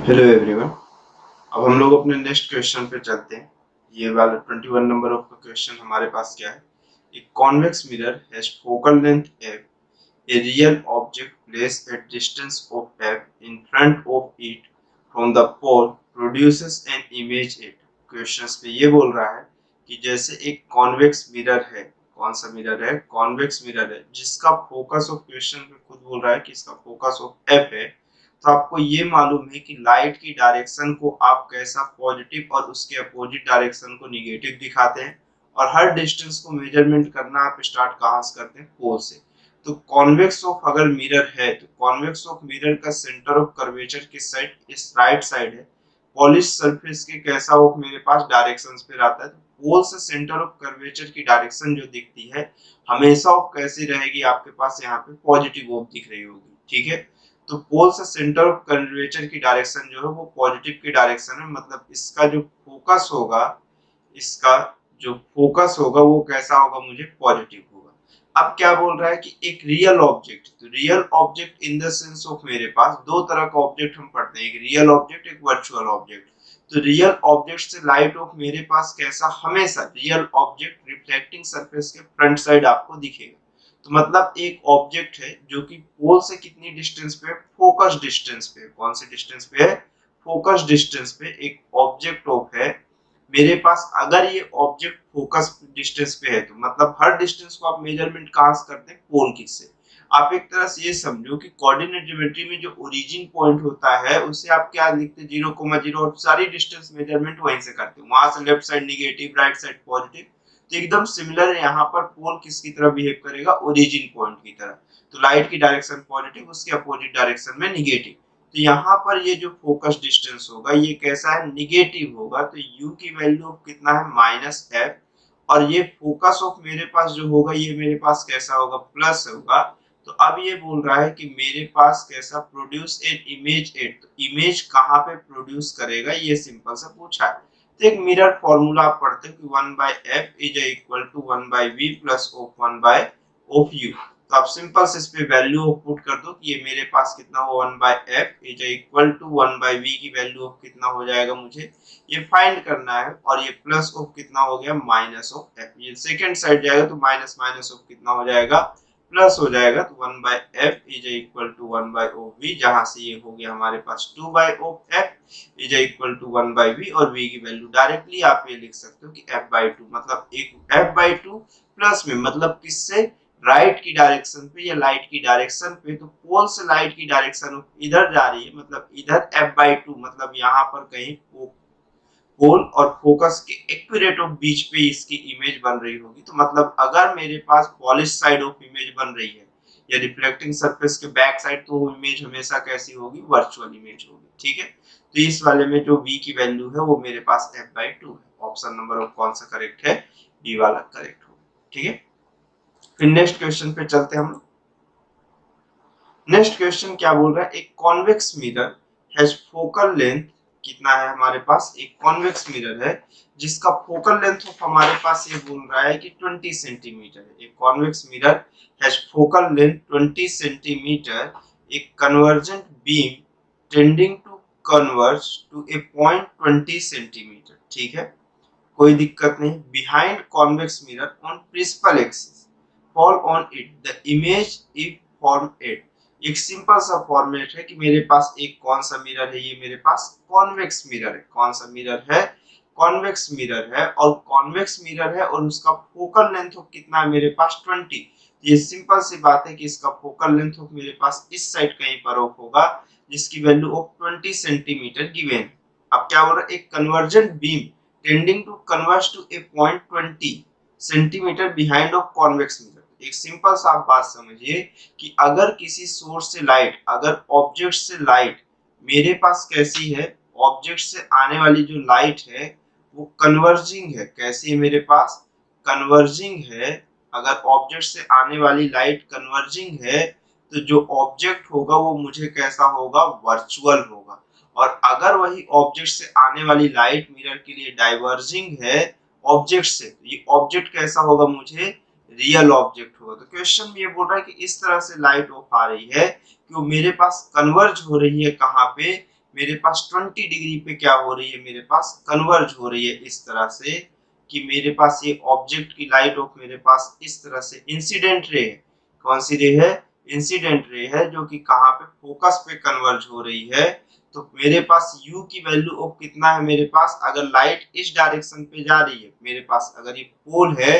Hello everyone. अब हम लोग अपने नेक्स्ट क्वेश्चन पे चलते हैं। ये वाला 21 नंबर ऑफ का क्वेश्चन हमारे पास क्या है। एक convex mirror has focal length f, a real object placed at distance of f in front of it from the pole produces an image it। Questions पे ये बोल रहा है कि जैसे एक कॉन्वेक्स मिरर है, कौन सा मिरर है? कॉन्वेक्स मिरर है, जिसका फोकस ऑफ, क्वेश्चन पे खुद बोल रहा है कि इसका फोकस ऑफ f है। तो आपको ये मालूम है कि लाइट की डायरेक्शन को आप कैसा पॉजिटिव और उसके अपोजिट डायरेक्शन को निगेटिव दिखाते हैं। और हर डिस्टेंस को मेजरमेंट करना आप स्टार्ट कहाँ से करते हैं? पोल से। तो कॉन्वेक्स ऑफ अगर मिरर है तो कॉन्वेक्स ऑफ मिरर का सेंटर ऑफ कर्वेचर किस साइड? इस राइट साइड है। पॉलिश सरफेस के कैसा ऑफ मेरे पास डायरेक्शंस पे रहता है। तो पोल से सेंटर ऑफ कर्वेचर की डायरेक्शन जो दिखती है हमेशा ऑफ कैसी रहेगी? आपके पास यहाँ पे पॉजिटिव ऑफ दिख रही होगी, ठीक है। तो पोल से सेंटर ऑफ कर्वेचर की डायरेक्शन जो है वो पॉजिटिव की डायरेक्शन है, मतलब इसका जो फोकस होगा, इसका जो फोकस होगा वो कैसा होगा? मुझे पॉजिटिव होगा। अब क्या बोल रहा है कि एक रियल ऑब्जेक्ट, तो real object in the sense of मेरे पास दो तरह का ऑब्जेक्ट हम पढ़ते हैं, एक रियल ऑब्जेक्ट, एक वर्चुअल ऑब्जेक्ट। तो रियल ऑब्जेक्ट से लाइट ऑफ मेरे पास कैसा? हमेशा रियल ऑब्जेक्ट रिफ्लेक्टिंग सरफेस के फ्रंट साइड आपको दिखेगा। तो मतलब एक ऑब्जेक्ट है जो कि पोल से कितनी डिस्टेंस पे? फोकस डिस्टेंस पे। कौन से डिस्टेंस पे है? फोकस डिस्टेंस पे एक ऑब्जेक्ट ऑफ है मेरे पास। अगर ये ऑब्जेक्ट फोकस डिस्टेंस पे है तो मतलब हर डिस्टेंस को आप मेजरमेंट कहां से करते हैं? पोल की से। आप एक तरह से ये समझो कि कोऑर्डिनेट ज्योमेट्री में जो ओरिजिन पॉइंट होता है उसे आप क्या लिखते हैं? 0,0, और सारी डिस्टेंस मेजरमेंट वहीं से करते हैं। वहां से left side negative, right side positive. तो एकदम सिमिलर यहाँ पर पोल किसकी तरह बिहेव करेगा? ओरिजिन पॉइंट की तरह। तो लाइट की डायरेक्शन पॉजिटिव, उसके अपोजिट डायरेक्शन में निगेटिव। तो यहाँ पर ये जो फोकस डिस्टेंस होगा ये कैसा है? निगेटिव होगा। तो u की वैल्यू कितना है? -f। और ये फोकस ऑफ मेरे पास जो होगा ये मेरे पास कैसा होगा? प्लस होगा। तो अब ये बोल रहा है कि मेरे पास कैसा? Produce an image at. तो इमेज कहाँ पे प्रोड्यूस करेगा ये सिंपल सा पूछा है। तो एक मिरर फॉर्मूला आप पढ़ते हो कि 1/f is equal to 1/v plus of 1/u। तो आप सिंपल से इस पे वैल्यू ऑफ पुट कर दो कि ये मेरे पास कितना हो? 1/f is equal to 1/v की वैल्यू ऑफ कितना हो जाएगा? मुझे ये फाइंड करना है। और ये प्लस ऑफ कितना हो गया? Minus of f। ये सेकंड साइड जाएगा तो माइनस माइनस ऑफ कितना हो जाएगा? प्लस हो जाएगा। तो 1/f is equal to 1/v, जहां से ये हो गया हमारे पास 2/f is equal to 1/v। और v की वैल्यू डायरेक्टली आप ये लिख सकते हो कि f/2, मतलब एक f/2 प्लस में, मतलब किससे? राइट की डायरेक्शन पे या लाइट की डायरेक्शन पे। तो पोल से लाइट की डायरेक्शन इधर जा रही है, मतलब इधर f/2, मतलब यहाँ पर कहीं पोल और फोकस के एक्यूरेट ऑफ बीच पे इसकी इमेज बन रही होगी। तो मतलब अगर मेरे पास पॉलिश साइड ऑफ इमेज बन रही है या रिफ्लेक्टिंग सरफेस के बैक साइड, तो वो इमेज हमेशा कैसी होगी? वर्चुअल इमेज होगी, ठीक है। तो इस वाले में जो v की वैल्यू है वो मेरे पास f/2 है। ऑप्शन नंबर ऑफ कौन सा करेक्ट है? बी वाला करेक्ट होगा, ठीक है। फिर नेक्स्ट क्वेश्चन पे चलते हैं हम लोग। नेक्स्ट क्वेश्चन क्या बोल रहा है? एक convex mirror has focal length, कितना है हमारे पास? एक कॉन्वेक्स मिरर है जिसका फोकल लेंथ ऑफ हमारे पास ये बोल रहा है कि 20 सेंटीमीटर है। एक convex mirror has focal length 20 centimetre. एक convergent beam tending to converge to a point 20 centimetre, ठीक है, कोई दिक्कत नहीं। Behind convex mirror on principal axis fall on it the image if form it. एक सिंपल सा फॉर्मेट है कि मेरे पास एक कौन सा मिरर है? ये मेरे पास कॉन्वेक्स मिरर है। कौन सा मिरर है? कॉन्वेक्स मिरर है। और कॉन्वेक्स मिरर है और उसका फोकल लेंथ ऑफ कितना है मेरे पास? 20। ये सिंपल सी बात है कि इसका फोकल लेंथ ऑफ मेरे पास इस साइड कहीं पर ऑफ होगा, जिसकी वैल्यू ऑफ 20 सेंटीमीटर गिवन। अब क्या हो रहा है? एक convergent beam tending to converge to a point 20 centimeter behind of convex mirror. एक सिंपल सा आप बात समझिए कि अगर किसी सोर्स से लाइट, अगर ऑब्जेक्ट से लाइट मेरे पास कैसी है? ऑब्जेक्ट से आने वाली जो लाइट है वो कन्वर्जिंग है। कैसी है मेरे पास? कन्वर्जिंग है। अगर ऑब्जेक्ट से आने वाली लाइट कन्वर्जिंग है तो जो ऑब्जेक्ट होगा वो मुझे कैसा होगा? वर्चुअल होगा। और अगर वही ऑब्जेक्ट से आने वाली लाइट मिरर के लिए डाइवर्जिंग है ऑब्जेक्ट से, तो ये ऑब्जेक्ट कैसा होगा? मुझे रियल ऑब्जेक्ट होगा। तो क्वेश्चन में ये बोल रहा है कि इस तरह से लाइट ऑफ आ रही है कि वो मेरे पास कन्वर्ज हो रही है कहाँ पे? मेरे पास 20 डिग्री पे क्या हो रही है, मेरे पास कन्वर्ज हो रही है इस तरह से कि मेरे पास ये ऑब्जेक्ट की लाइट ऑफ मेरे पास इस तरह से इंसिडेंट रे है। कौन सी रे है? इंसिडेंट रे है, जो कि कहाँ पे फोकस पे कन्वर्ज हो रही है। तो मेरे पास u की वैल्यू ऑफ कितना है मेरे पास, अगर लाइट इस डायरेक्शन पे जा रही है मेरे पास, अगर ये पोल है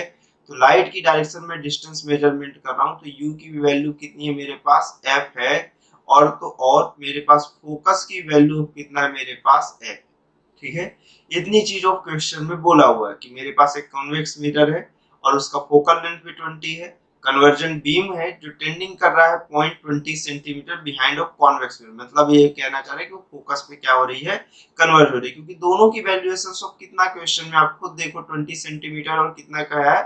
तो लाइट की डायरेक्शन में डिस्टेंस मेजरमेंट कर रहा हूँ, तो u की वैल्यू कितनी है मेरे पास, f है। और मेरे पास फोकस की वैल्यू कितना है मेरे पास, f। ठीक है, इतनी चीज ऑफ क्वेश्चन में बोला हुआ है कि मेरे पास एक कॉन्वेक्स मिरर है और उसका फोकल लेंथ भी 20 है, कन्वर्जन बीम है जो टेंडिंग कर रहा है 0.20 centimetre behind of convex mirror. मतलब ये कहना चाह रहे हैं कि वो फोकस पे क्या हो रही है, कन्वर्ज हो रही है, क्योंकि दोनों की वैल्यूएशन ऑफ कितना क्वेश्चन में आप खुद देखो 20 सेंटीमीटर और कितना का है,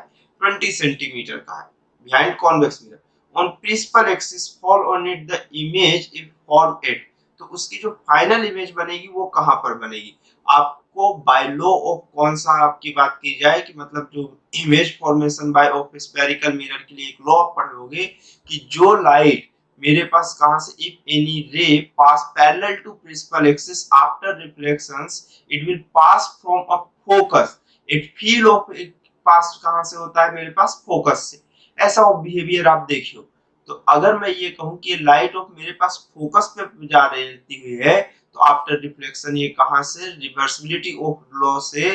20 सेंटीमीटर का है behind convex mirror. On principal axis fall on it the image if form it. तो उसकी जो फाइनल इमेज बनेगी वो कहां पर बनेगी, आपको बाय लॉ ऑफ कौन सा आपकी बात की जाए कि मतलब जो image formation by of spherical mirror के लिए एक लॉ पढ़ोगे कि जो लाइट मेरे पास कहां से, if any ray pass parallel to principal axis after reflections it will pass from a focus, it field of it pass कहां से होता है मेरे पास, फोकस से। ऐसा बिहेवियर आप देखियो। तो अगर मैं ये कहूं कि लाइट ऑफ मेरे पास फोकस पे जा रहती हुई है, तो आफ्टर रिफ्लेक्शन ये कहां से, रिवर्सिबिलिटी ऑफ लॉ से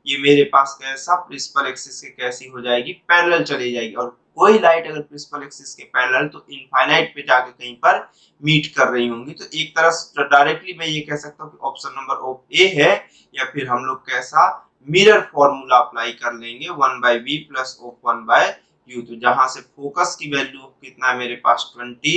ये मेरे पास कैसा, प्रिंसिपल एक्सिस के कैसी हो जाएगी, पैरेलल चली जाएगी। और कोई लाइट अगर प्रिंसिपल एक्सिस के पैरेलल तो इनफाइनाइट पे जाके कहीं पर मीट कर रही होंगी। तो एक तरह से डायरेक्टली मैं ये कह सकता हूँ कि ऑप्शन नंबर ऑफ ए है, या फिर हम लोग कैसा मिरर फॉर्मूला अप्लाई कर लेंगे 1/v प्लस ऑफ 1/u। तो जहां से फोकस की वैल्यू कितना है मेरे पास 20,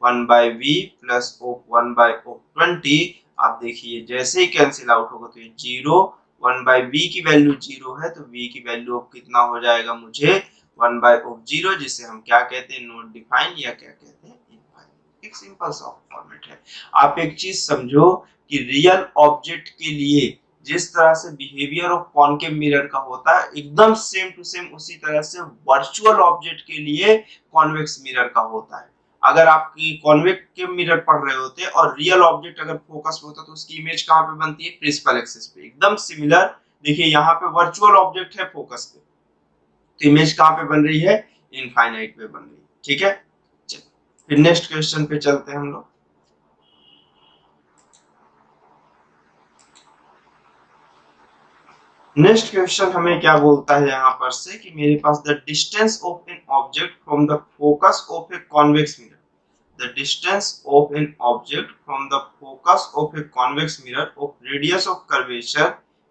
1/v प्लस ऑफ 1/20। आप देखिए जैसे ही कैंसिल आउट होगा तो ये 0, 1/v की वैल्यू 0 है तो v की वैल्यू ऑफ कितना हो जाएगा मुझे 1/0, जिसे हम क्या कहते हैं, नॉट डिफाइंड या क्या कहते हैं, इनफाइनाइट। एक सिंपल सा फॉर्मेट है। आप एक चीज समझो कि रियल ऑब्जेक्ट के लिए जिस तरह से बिहेवियर ऑफ कॉनकेव मिरर का होता है एकदम सेम टू सेम उसी तरह से वर्चुअल ऑब्जेक्ट के लिए कॉन्वेक्स मिरर का होता है। अगर आपकी कॉन्वेक्टिव मिरर पढ़ रहे होते और रियल ऑब्जेक्ट अगर फोकस में होता तो उसकी इमेज कहां पे बनती है, प्रिंसिपल एक्सिस पे। एकदम सिमिलर देखिए यहाँ पे वर्चुअल ऑब्जेक्ट है फोकस पे, तो इमेज कहां पे बन रही है, इनफाइनाइट पे बन रही है। ठीक है, चलिए फिर नेक्स्ट क्वेश्चन पे चलते हैं हम लोग। नेक्स्ट क्वेश्चन हमें क्या बोलता है यहाँ पर से कि मेरे पास the distance of an object from the focus of a convex mirror, the distance of an object from the focus of a convex mirror of radius of curvature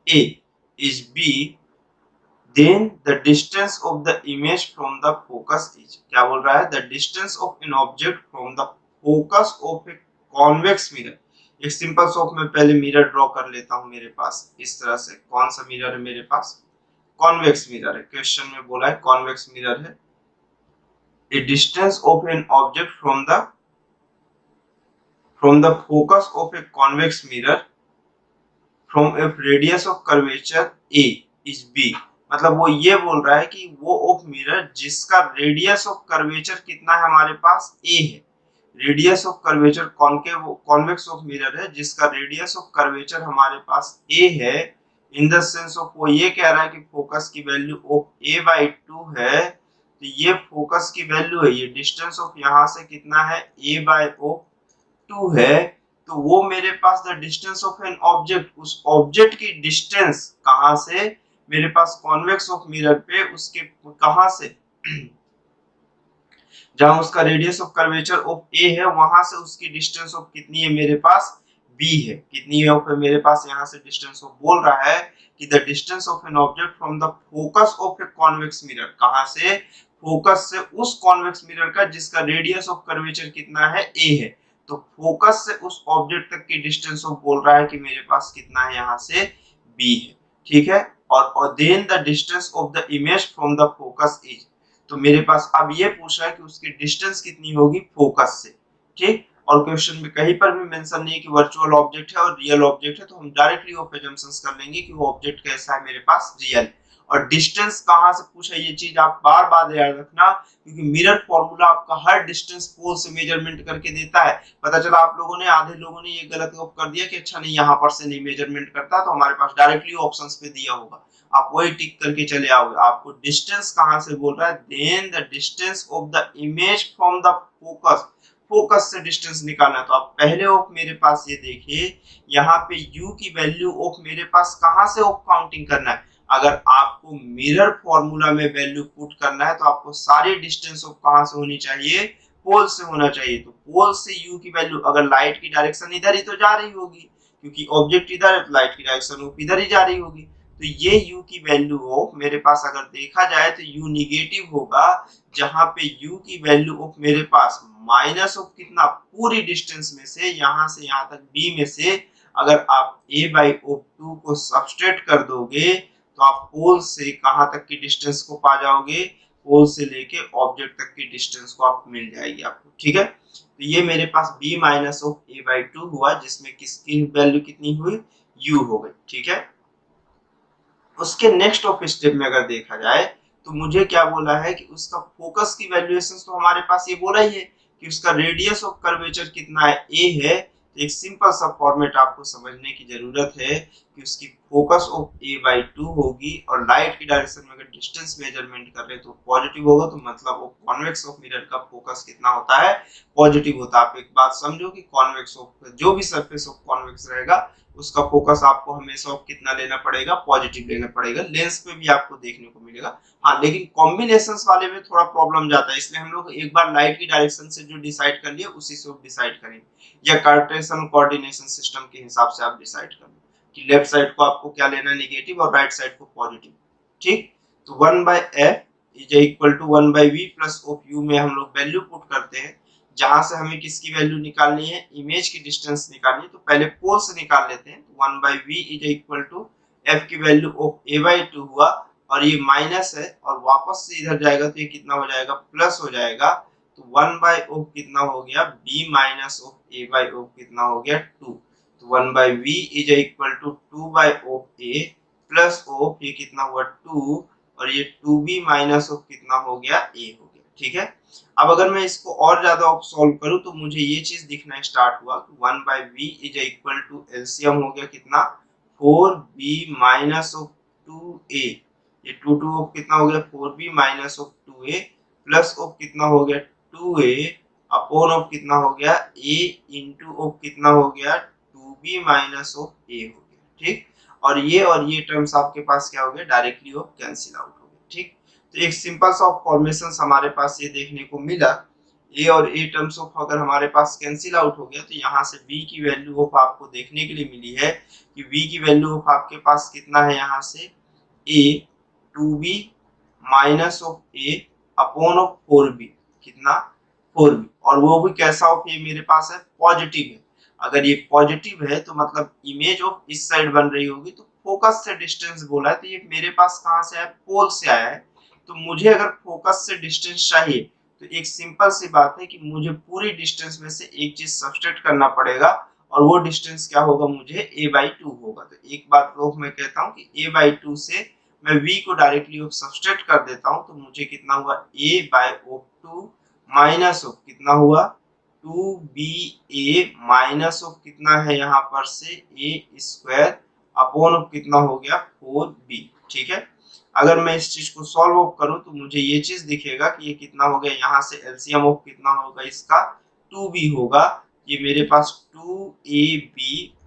a is b, then the distance of the image from the focus is। क्या बोल रहा है, the distance of an object from the focus of a convex mirror। एक simple सॉफ में पहले mirror draw कर लेता हूं मेरे पास इस तरह से। कौन सा मिरर है मेरे पास, कॉन्वेक्स मिरर है। क्वेश्चन में बोला है कॉन्वेक्स मिरर है। a distance of an object from the focus of a convex mirror from a radius of curvature a is b। मतलब वो ये बोल रहा है कि वो ऑफ मिरर जिसका रेडियस ऑफ कर्वेचर कितना है हमारे पास, a है। Radius of curvature concave convex of mirror है जिसका रेडियस ऑफ कर्वेचर हमारे पास a है। इन द सेंस ऑफ वो ये कह रहा है कि फोकस की वैल्यू ऑफ a/2 है, तो ये फोकस की वैल्यू है। ये डिस्टेंस ऑफ यहाँ से कितना है, a/2 है। तो वो मेरे पास the distance of an object, उस ऑब्जेक्ट की डिस्टेंस कहां से, मेरे पास कॉन्वेक्स ऑफ मिरर पे उसके कहां से जहां उसका रेडियस ऑफ कर्वेचर ऑफ ए है वहां से उसकी डिस्टेंस ऑफ कितनी है मेरे पास, बी है। कितनी है ऑफ मेरे पास, यहाँ से डिस्टेंस ऑफ बोल रहा है कि the distance of an object from the focus of a convex mirror, कहां से, फोकस से उस कॉन्वेक्स मिरर का जिसका रेडियस ऑफ कर्वेचर कितना है, ए है। तो फोकस से उस ऑब्जेक्ट तक की डिस्टेंस ऑफ बोल रहा है कि मेरे पास कितना है, यहाँ से बी है। ठीक है, और then the distance of the image from the focus is. तो मेरे पास अब ये पूछा है कि उसकी डिस्टेंस कितनी होगी फोकस से। ठीक, और क्वेश्चन में कहीं पर भी मेंशन नहीं है कि वर्चुअल ऑब्जेक्ट है और रियल ऑब्जेक्ट है, तो हम डायरेक्टली ऑफ अजम्पशंस कर लेंगे कि वो ऑब्जेक्ट कैसा है मेरे पास, रियल। और डिस्टेंस कहाँ से पूछा, ये चीज आप बार बार याद रखना, क्योंकि मिरर फॉर्मूला आपका हर डिस्टेंस पोल से मेजरमेंट करके देता है। पता चला आप लोगों ने, आधे लोगों ने ये गलत कर दिया कि अच्छा नहीं यहाँ पर से नहीं मेजरमेंट करता, तो हमारे पास डायरेक्टली ऑप्शंस पे दिया होगा, आप वही टिक करके चले आओगे। आपको डिस्टेंस कहाँ से बोल रहा है, then the distance of the image from the focus, focus से डिस्टेंस निकालना है। तो आप पहले ऑफ मेरे पास ये देखिए, यहाँ पे u की वैल्यू ऑफ मेरे पास कहाँ से ऑफ काउंटिंग करना है। अगर आपको मिरर फॉर्मूला में वैल्यू पुट करना है तो आपको सारी डिस्टेंस ऑफ कहाँ से होनी चाहिए, पोल से होना चाहिए। तो पोल से u की वैल्यू, अगर लाइट की डायरेक्शन इधर ही तो जा रही होगी, क्योंकि ऑब्जेक्ट इधर है तो लाइट की डायरेक्शन ऑफ इधर ही जा रही होगी। तो ये u की वैल्यू ऑफ मेरे पास अगर देखा जाए तो u निगेटिव होगा, जहां पे u की वैल्यू ऑफ मेरे पास माइनस ऑफ कितना, पूरी डिस्टेंस में से यहाँ तक b में से अगर आप a बाई ऑफ 2 को सब्सट्रैक्ट कर दोगे तो आप पोल से कहां तक की डिस्टेंस को पा जाओगे, पोल से लेके ऑब्जेक्ट तक की डिस्टेंस को आप मिल जाएगी आपको। ठीक है, तो ये मेरे पास b minus of a by 2 हुआ, जिसमें किसकी वैल्यू कितनी हुई, u हो गई। ठीक है, उसके नेक्स्ट ऑफ स्टेप में अगर देखा जाए तो मुझे क्या बोला है कि उसका फोकस की वैल्यूएशन, तो हमारे पास ये बोला ही है कि उसका रेडियस ऑफ कर्वेचर कितना है, a है। तो एक सिंपल सा फॉर्मेट आपको समझने की जरूरत है कि उसकी फोकस ऑफ a बाई 2 होगी, और लाइट की डायरेक्शन में अगर डिस्टेंस मेजरमेंट कर रहे हैं तो पॉजिटिव होगा, तो मतलब वो कॉन्वेक्स ऑफ मिरर का फोकस कितना होता है, पॉजिटिव होता है। आप एक बात समझो कि कॉन्वेक्स ऑफ जो भी सरफेस ऑफ कॉन्वेक्स रहेगा उसका फोकस आपको हमेशा कितना लेना पड़ेगा, पॉजिटिव लेना पड़ेगा। लेंस पे भी आपको देखने को मिलेगा। हाँ, लेकिन कॉम्बिनेशंस वाले में थोड़ा प्रॉब्लम जाता है, इसलिए हम लोग एक बार लाइट की डायरेक्शन से जो डिसाइड कर लिए उसी से डिसाइड करेंगे, या कार्टेशियन कोऑर्डिनेशन सिस्टम के हिसाब से आप डिसाइड कर लो कि लेफ्ट साइड को आपको क्या लेना है, नेगेटिव, और राइट साइड को पॉजिटिव। ठीक, तो 1/f is equal to 1/v plus of u में हम लोग वैल्यू पुट करते हैं, जहां से हमें किसकी वैल्यू निकालनी है, इमेज की डिस्टेंस निकालनी है। तो पहले पोल से निकाल लेते हैं। तो 1/v is equal to f की वैल्यू ऑफ a/2 हुआ, और ये माइनस है और वापस से इधर जाएगा तो ये कितना हो जाएगा, प्लस हो जाएगा। तो 1/ऑफ कितना हो गया, b माइनस ऑफ a/ऑफ कितना हो गया, 2। तो 1/v इज इक्वल टू 2/ऑफ a प्लस ऑफ ये कितना हुआ, 2, और ये 2b माइनस ऑफ कितना हो गया, a हो गया। ठीक है, अब अगर मैं इसको और ज्यादा सॉल्व करूं तो मुझे ये चीज दिखना स्टार्ट हुआ कि 1/v is equal to LCM हो गया कितना, 4b माइनस ऑफ 2a, ये 2 ऑफ कितना हो गया, 4b minus of 2a plus of कितना हो गया, 2a अपॉन ऑफ कितना हो गया, a इंटू ऑफ कितना हो गया, 2b माइनस ऑफ a हो गया। ठीक, और ये टर्म्स आपके पास क्या हो गया, डायरेक्टली ऑफ कैंसिल आउट हो गए। ठीक, तो एक सिंपल सा फॉर्मेशन हमारे पास ये देखने को मिला, a और a टर्म्स ऑफ अगर हमारे पास कैंसिल आउट हो गया तो यहाँ से v की वैल्यू ऑफ आपको देखने के लिए मिली है कि v की वैल्यू ऑफ आपके पास कितना है, यहाँ से a 2b minus of a upon of 4b, कितना 4b, और वो भी कैसा ऑफ ये मेरे पास है, पॉजिटिव है। अगर ये पॉजिटिव है तो मतलब इमेज ऑफ इस साइड बन रही होगी, तो फोकस से डिस्टेंस बोला है तो ये मेरे पास कहाँ से आया, पोल से आया है। तो मुझे अगर फोकस से डिस्टेंस चाहिए तो एक सिंपल सी बात है कि मुझे पूरी डिस्टेंस में से एक चीज सब्सट्रैक्ट करना पड़ेगा, और वो डिस्टेंस क्या होगा, मुझे a/2 होगा। तो एक बात लोग मैं कहता हूँ कि a/2 से मैं v को डायरेक्टली सब्सट्रैक्ट कर देता हूँ, तो मुझे कितना हुआ, a/2 माइनस ऑफ कितना हुआ, 2ba माइनस ऑफ कितना है यहाँ पर से a स्क्वायर अपॉन ऑफ कितना हो गया, 4b। ठीक है, अगर मैं इस चीज को सॉल्व ऑफ करूं तो मुझे ये चीज दिखेगा कि ये कितना हो गया, यहाँ से एलसीएम ऑफ कितना होगा इसका, 2b होगा। ये मेरे पास 2ab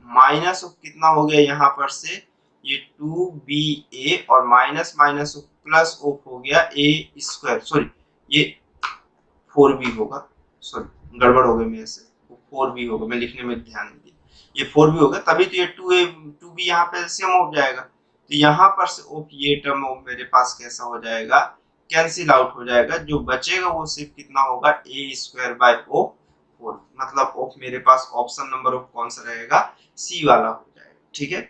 माइनस ऑफ कितना हो गया, यहाँ पर से ये 2ba और minus minus of plus of हो गया a स्क्वायर, सॉरी ये 4b होगा, सॉरी गड़बड़ हो गई मेरे से, 4b होगा, मैं लिखने में ध्यान नहीं दिया, ये 4b होगा, तभी तो ये 2b यहाँ पे एलसीएम हो जाएगा। तो यहाँ पर से ऑफ ये टर्म ऑफ मेरे पास कैसा हो जाएगा, कैंसिल आउट हो जाएगा। जो बचेगा वो सिर्फ कितना होगा, a स्क्वायर बाय ऑफ 4, मतलब ऑफ मेरे पास ऑप्शन नंबर ऑफ कौन सा रहेगा, सी वाला हो जाएगा। ठीक है,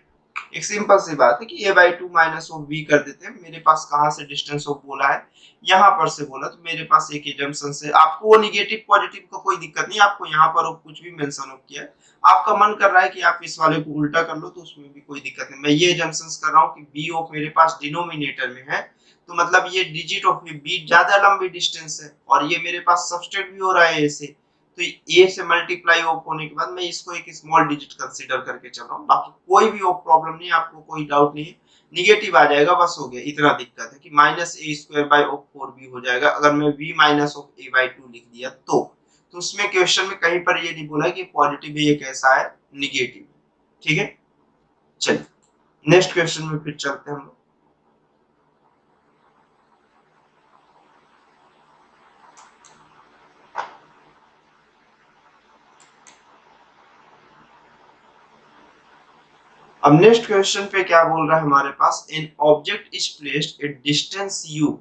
एक सिंपल सी बात है कि a by two minus of b कर देते हैं। मेरे पास कहाँ से डिस्टेंस ऑफ बोला है, यहाँ पर से बोला, तो मेरे पास एक एजम्पशन से आपको वो निगेटिव पॉजिटिव का कोई दिक्कत नहीं, आपको यहाँ पर कुछ भी मेंशन ऑफ किया है, आपका मन कर रहा है कि आप इस वाले को उल्टा कर लो तो उसमें भी कोई दिक्कत नहीं। मैं ये एजम्पशंस कर रहा हूँ कि b ऑफ मेरे पास डिनोमिनेटर में है, तो मतलब ये डिजिट ऑफ b ज्यादा लंबी डिस्टेंस है और ये मेरे पास सबट्रैक्ट भी हो रहा है a से, तो a से मल्टीप्लाई ऑफ होने के बाद मैं इसको एक स्मॉल डिजिट कंसीडर करके चल रहा हूँ। बाकी कोई भी ऑफ प्रॉब्लम नहीं, आपको कोई डाउट नहीं है, निगेटिव आ जाएगा बस, हो गया। इतना दिक्कत है कि minus A square by of 4b हो जाएगा अगर मैं v minus of a by 2 लिख दिया तो उसमें क्वेश्चन में कहीं पर ये नहीं बोला कि पॉजिटिव है, ये कैसा है, निगेटिव। ठीक है, चलिए नेक्स्ट क्वेश्चन में फिर चलते हैं हम लोग। अब नेक्स्ट क्वेश्चन पे क्या बोल रहा है हमारे पास, an object is placed at distance u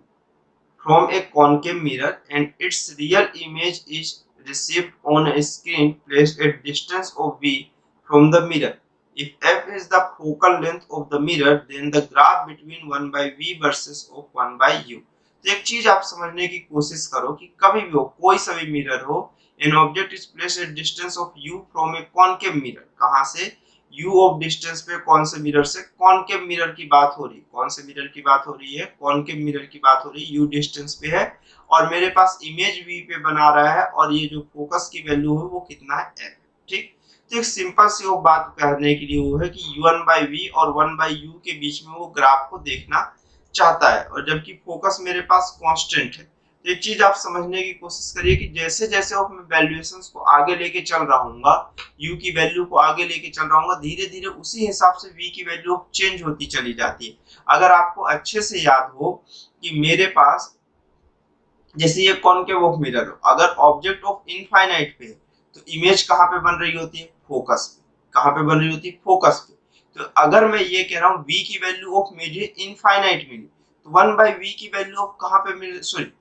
from a concave mirror and its real image is received on a screen placed at distance of v from the mirror. If f is the focal length of the mirror, then the graph between 1 by v versus of 1 by u. तो एक चीज आप समझने की कोशिश करो कि कभी भी हो, कोई सा भी मिरर हो, N object is placed at distance of u from A concave mirror, कहां से, u ऑफ डिस्टेंस पे, कौन से मिरर से, कॉनकेव मिरर की बात हो रही है, कौन से मिरर की बात हो रही है, कॉनकेव मिरर की बात हो रही है, u डिस्टेंस पे है और मेरे पास इमेज v पे बना रहा है और ये जो फोकस की वैल्यू है वो कितना है, f। ठीक, तो एक सिंपल सी वो बात कहने के लिए वो है कि u1 by v और 1 by u के बीच में वो ग्राफ को देखना चाहता है, और जबकि फोकस मेरे पास कांस्टेंट है। एक चीज आप समझने की कोशिश करिए कि जैसे जैसे मैं वैल्यूएशंस को आगे लेके चल रहा हूँगा, u की वैल्यू को आगे लेके चल रहा हूँगा, धीरे धीरे उसी हिसाब से v की वैल्यू चेंज होती चली जाती है। अगर आपको अच्छे से याद हो कि मेरे पास जैसे ये कॉनकेव ऑफ मिरर हो, अगर ऑब्जेक्ट ऑफ इनफाइनाइट पे तो इमेज कहाँ पे बन रही होती है, फोकस पे। कहाँ पे बन रही होती है, फोकस पे। तो अगर मैं ये कह रहा हूँ v की वैल्यू ऑफ मुझे इनफाइनाइट मिली, तो 1 by v की वैल्यू ऑफ कहाँ पे मिली, सॉरी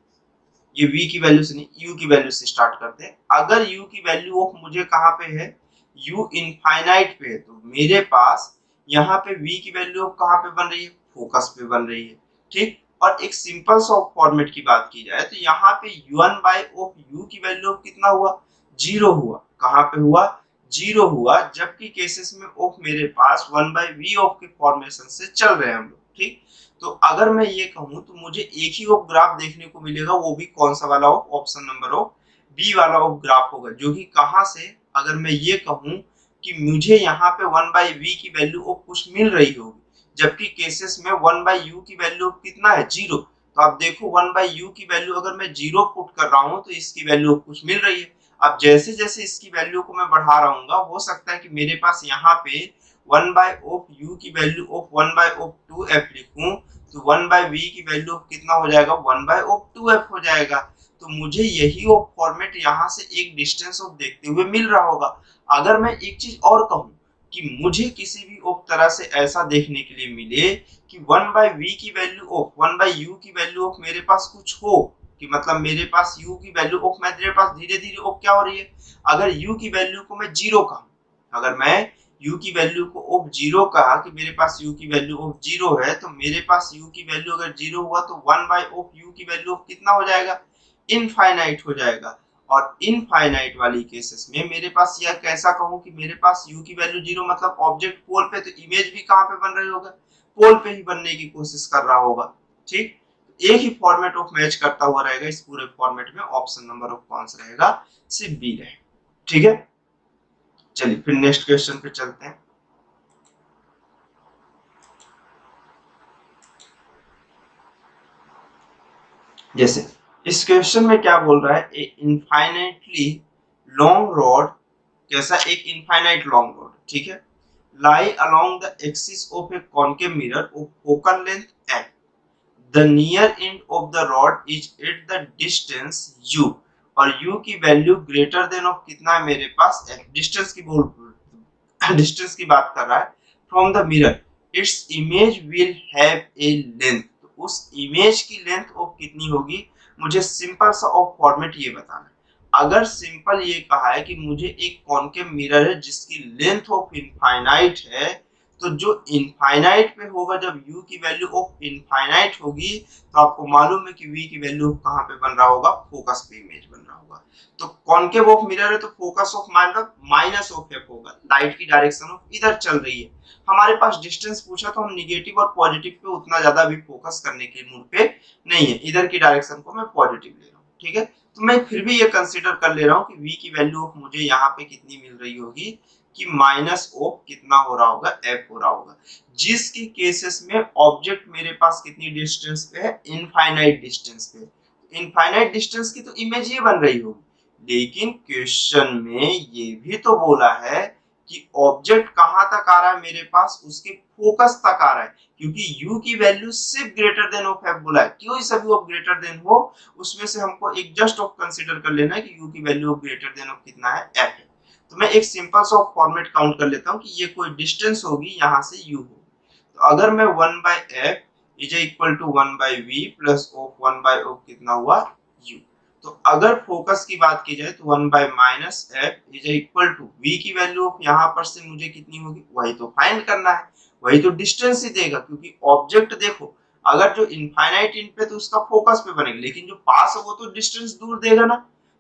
ये v की वैल्यू से नहीं, u की वैल्यू से स्टार्ट करते हैं। अगर u की वैल्यू ऑफ मुझे कहाँ पे है, u इनफाइनाइट पे है, तो मेरे पास यहाँ पे v की वैल्यू ऑफ कहाँ पे बन रही है, फोकस पे बन रही है। ठीक, और एक सिंपल सा फॉर्मेट की बात की जाए तो यहाँ पे u1 बाय ऑफ u की वैल्यू ऑफ कितना हुआ, 0 हुआ। कहाँ पे हुआ, 0 हुआ, जबकि केसेस में ऑफ मेरे पास 1 बाय v ऑफ के फॉर्मेशन से चल रहे हैं हम लोग। ठीक, तो अगर मैं ये कहूं तो मुझे एक ही ऑफ ग्राफ देखने को मिलेगा, वो भी कौन सा वाला of, option number of B वाला ऑफ ग्राफ होगा, जो कि कहां से, अगर मैं ये कहूं कि मुझे यहाँ पे 1 बाई वी की वैल्यू ऑफ कुछ मिल रही होगी, जबकि केसेस में 1 बाई यू की वैल्यू कितना है, 0। तो आप देखो 1 बाई यू की वैल्यू अगर मैं 0 पुट कर रहा हूँ तो इसकी वैल्यू कुछ मिल रही है। अब जैसे जैसे इसकी वैल्यू को मैं बढ़ा रहूंगा, हो सकता है कि मेरे पास यहाँ पे 1 बाय ऑफ u की value of 1 by of 2f लिखूं, तो 1 बाय v की वैल्यू कितना हो जाएगा, 1 बाय ऑफ 2f हो जाएगा। तो मुझे यही ऑफ फॉर्मेट यहाँ से एक डिस्टेंस ऑफ देखते हुए मिल रहा होगा। अगर मैं एक चीज और कहूँ कि मुझे किसी भी ऑफ तरह से ऐसा देखने के लिए मिले कि 1 बाय v की वैल्यू ऑफ 1 बाय u की वैल्यू ऑफ मेरे पास कुछ हो, कि मतलब मेरे पास u की वैल्यू ऑफ मेरे पास धीरे धीरे ऑफ क्या हो रही है, अगर u की वैल्यू को मैं 0 कहूँ, अगर मैं u की वैल्यू को ऑफ 0 कहा कि मेरे पास u की वैल्यू ऑफ 0 है, तो मेरे पास u की वैल्यू अगर 0 हुआ तो 1 बाय ऑफ u की वैल्यू ऑफ कितना हो जाएगा, इनफाइनाइट हो जाएगा। और इनफाइनाइट वाली केसेस में मेरे पास यह कैसा कहूं कि मेरे पास u की वैल्यू 0 मतलब ऑब्जेक्ट पोल पे, तो इमेज भी कहां पे बन रही होगा, पोल पे ही बनने की कोशिश कर रहा होगा। ठीक, एक ही फॉर्मेट ऑफ मैच करता हुआ रहेगा इस पूरे फॉर्मेट में, ऑप्शन नंबर ऑफ कौन सा रहेगा, सिर्फ बी रहेगा। ठीक है, चलिए फिर नेक्स्ट क्वेश्चन पे चलते हैं। जैसे इस क्वेश्चन में क्या बोल रहा है, ए इनफाइनाइटली लॉन्ग रॉड, कैसा, एक इनफाइनाइट लॉन्ग रॉड, ठीक है, lie along the axis of a concave mirror of focal length at the near end of the rod is at the distance u, और u की वैल्यू ग्रेटर देन ऑफ कितना है मेरे पास, distance की बोल distance की बात कर रहा है, from the mirror its image will have a length, तो उस इमेज की लेंथ ऑफ कितनी होगी, मुझे सिंपल सा ऑफ फॉर्मेट ये बताना है। अगर सिंपल ये कहा है कि मुझे एक कॉनकेव मिरर है जिसकी लेंथ ऑफ इनफाइनाइट है, तो जो इनफाइनाइट पे होगा, जब u की वैल्यू ऑफ इनफाइनाइट होगी, तो आपको मालूम है कि v की वैल्यू कहाँ पे बन रहा होगा, फोकस पे इमेज बन रहा होगा। तो कॉन्केव ऑफ मिरर है तो फोकस ऑफ मतलब माइनस ऑफ एफ होगा, लाइट की डायरेक्शन ऑफ इधर चल रही है। हमारे पास डिस्टेंस पूछा तो हम निगेटिव और पॉजिटिव पे उतना ज्यादा भी फोकस करने के मूड पे नहीं है, इधर की डायरेक्शन को मैं पॉजिटिव ले रहा हूँ, ठीक है। तो मैं फिर भी ये कंसीडर कर ले रहा हूँ कि v की वैल्यू ऑफ मुझे यहाँ पे कितनी मिल रही होगी, कि माइनस ऑफ कितना हो रहा होगा, f हो रहा होगा। जिसकी केसेस में ऑब्जेक्ट मेरे पास कितनी डिस्टेंस पे है, इनफाइनाइट डिस्टेंस पे। इनफाइनाइट डिस्टेंस की तो इमेज ये बन रही होगी, लेकिन क्वेश्चन में ये भी तो बोला है कि ऑब्जेक्ट कहां तक आ रहा है मेरे पास, उसके फोकस तक आ रहा है, क्योंकि u की वैल्यू सिर्फ ग्रेटर देन ऑफ f बोला है, क्यों सभी ऑफ ग्रेटर देन हो, उसमें से हमको एक जस्ट ऑफ कंसीडर कर लेना है कि u की value of greater than of कितना है, f है। तो मैं एक सिंपल सा फॉर्मेट काउंट कर लेता हूं कि ये कोई डिस्टेंस होगी यहां से u होगी। तो अगर मैं 1 by f is equal to 1 by v plus of 1 by of कितना हुआ, u। तो अगर फोकस की बात की जाए तो 1 by minus f is equal to v की वैल्यू ऑफ यहाँ पर से मुझे कितनी होगी, वही तो फाइंड करना है, वही तो डिस्टेंस ही देगा, क्योंकि ऑब्जेक्ट देखो अगर जो इनफाइनाइट इन पे तो उसका फोकस पे बनेगा, लेकिन जो पास है वो तो डिस्टेंस दूर देगा ना।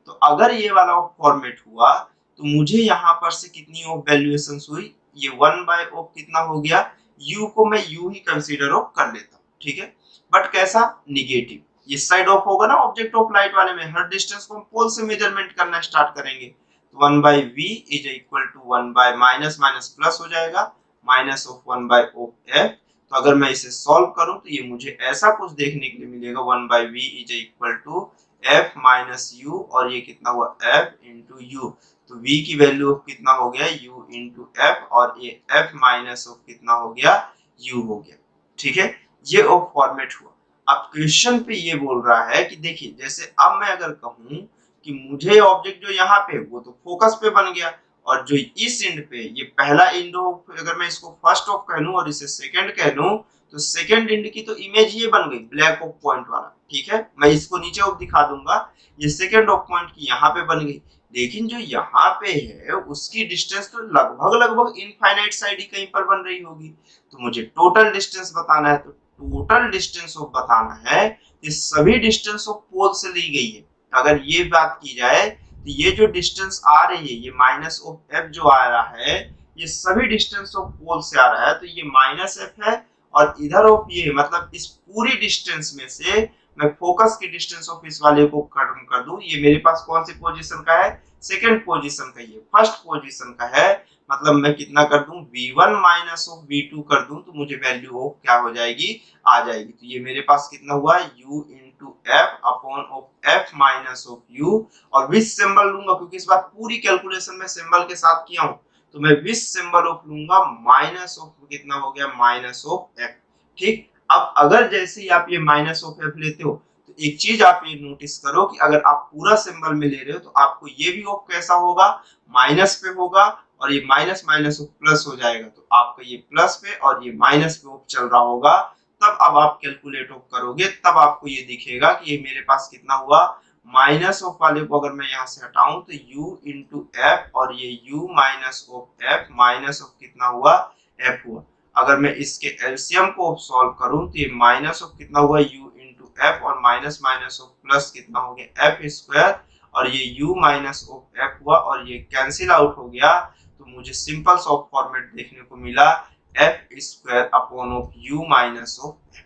तो अगर ये वाला फॉर्मेट हुआ तो मुझे यहाँ पर से कितनी ऑफ वैल्यूएशन हुई, ये 1 बाय ऑफ कितना हो गया, u को मैं u ही कंसीडर ऑफ कर लेता हूँ, ठीक है। बट कैसा, निगेटिव, इस साइड ऑफ होगा ना ऑब्जेक्ट ऑफ लाइट वाले में, हर डिस्टेंस को हम पोल से मेजरमेंट करना स्टार्ट करेंगे। तो 1 by v is equal to 1 by minus minus plus हो जाएगा, minus of 1 by of f। तो अगर मैं इसे सॉल्व करूं तो ये मुझे ऐसा कुछ देखने के लिए मिलेगा, 1 by v is equal to f minus u, और ये कितना हुआ, f इंटू u। तो v की वैल्यू ऑफ कितना हो गया, u इंटू f, और ये f माइनस ऑफ कितना हो गया, u हो गया, ठीक है। ये ऑफ फॉर्मेट हुआ। अब क्वेश्चन पे ये बोल रहा है कि देखिए, जैसे अब मैं अगर कहूं कि मुझे ऑब्जेक्ट जो यहाँ पे वो तो फोकस पे बन गया, और जो इस एंड पे ये पहला एंड हो, अगर मैं इसको फर्स्ट ऑफ कह लूं और इसे सेकंड कह लूं, तो सेकंड एंड की तो इमेज ये बन गई ब्लैक ऑफ पॉइंट वाला, ठीक है। मैं इसको नीचे ऑफ दिखा दूंगा, ये सेकंड ऑफ पॉइंट की यहाँ पे बन गई, लेकिन जो यहाँ पे है उसकी डिस्टेंस तो लगभग लगभग इनफाइनाइट साइड ही कहीं पर बन रही होगी। तो मुझे टोटल डिस्टेंस बताना है, तो टोटल डिस्टेंस ऑफ बताना है, ये सभी डिस्टेंस ऑफ पोल से ली गई है। अगर ये बात की जाए तो ये जो डिस्टेंस आ रही है, ये माइनस ऑफ एफ जो आ रहा है, ये सभी डिस्टेंस ऑफ पोल से आ रहा है, तो ये माइनस एफ है, और इधर ऑफ ये मतलब इस पूरी डिस्टेंस में से मैं फोकस की डिस्टेंस ऑफ इस वाले को खत्म कर दूं, ये मेरे पास कौन सी पोजीशन का है, सेकंड पोजीशन का, ये फर्स्ट पोजीशन का है, मतलब मैं कितना कर दूं, v1 माइनस ऑफ v2 कर दूं, तो मुझे वैल्यू ऑफ क्या हो जाएगी, आ जाएगी। तो ये मेरे पास कितना हुआ, u into F upon of F minus of u, और विथ सिंबल लूंगा क्योंकि इस बार पूरी कैलकुलेशन में सिंबल के साथ किया हूं, तो मैं विथ सिंबल ऑफ लूंगा, माइनस ऑफ कितना हो गया, माइनस ऑफ एफ, ठीक। अब अगर जैसे ही आप ये माइनस ऑफ एफ लेते हो, तो एक चीज आप ये नोटिस करो कि अगर आप पूरा सिंबल में ले रहे हो तो आपको ये भी ऑफ कैसा होगा, माइनस पे होगा, और ये माइनस माइनस ऑफ प्लस हो जाएगा, तो आपका ये प्लस पे और ये माइनस पे ऑफ चल रहा होगा। तब अब आप कैलकुलेट ऑफ करोगे तब आपको ये दिखेगा कि ये मेरे पास कितना हुआ, माइनस ऑफ वाले को अगर मैं यहाँ से हटाऊं तो u इंटू एफ, और ये u minus of F minus of कितना हुआ, f हुआ। अगर मैं इसके एलसीएम को सॉल्व करूं तो ये माइनस ऑफ कितना हुआ, u इंटू एफ, और माइनस माइनस ऑफ प्लस कितना हो गया, एफ स्क्वायर, और ये u माइनस ऑफ एफ हुआ, और ये कैंसिल आउट हो गया, तो मुझे सिंपल सॉफ्ट फॉर्मेट देखने को मिला, F square upon of u minus of F.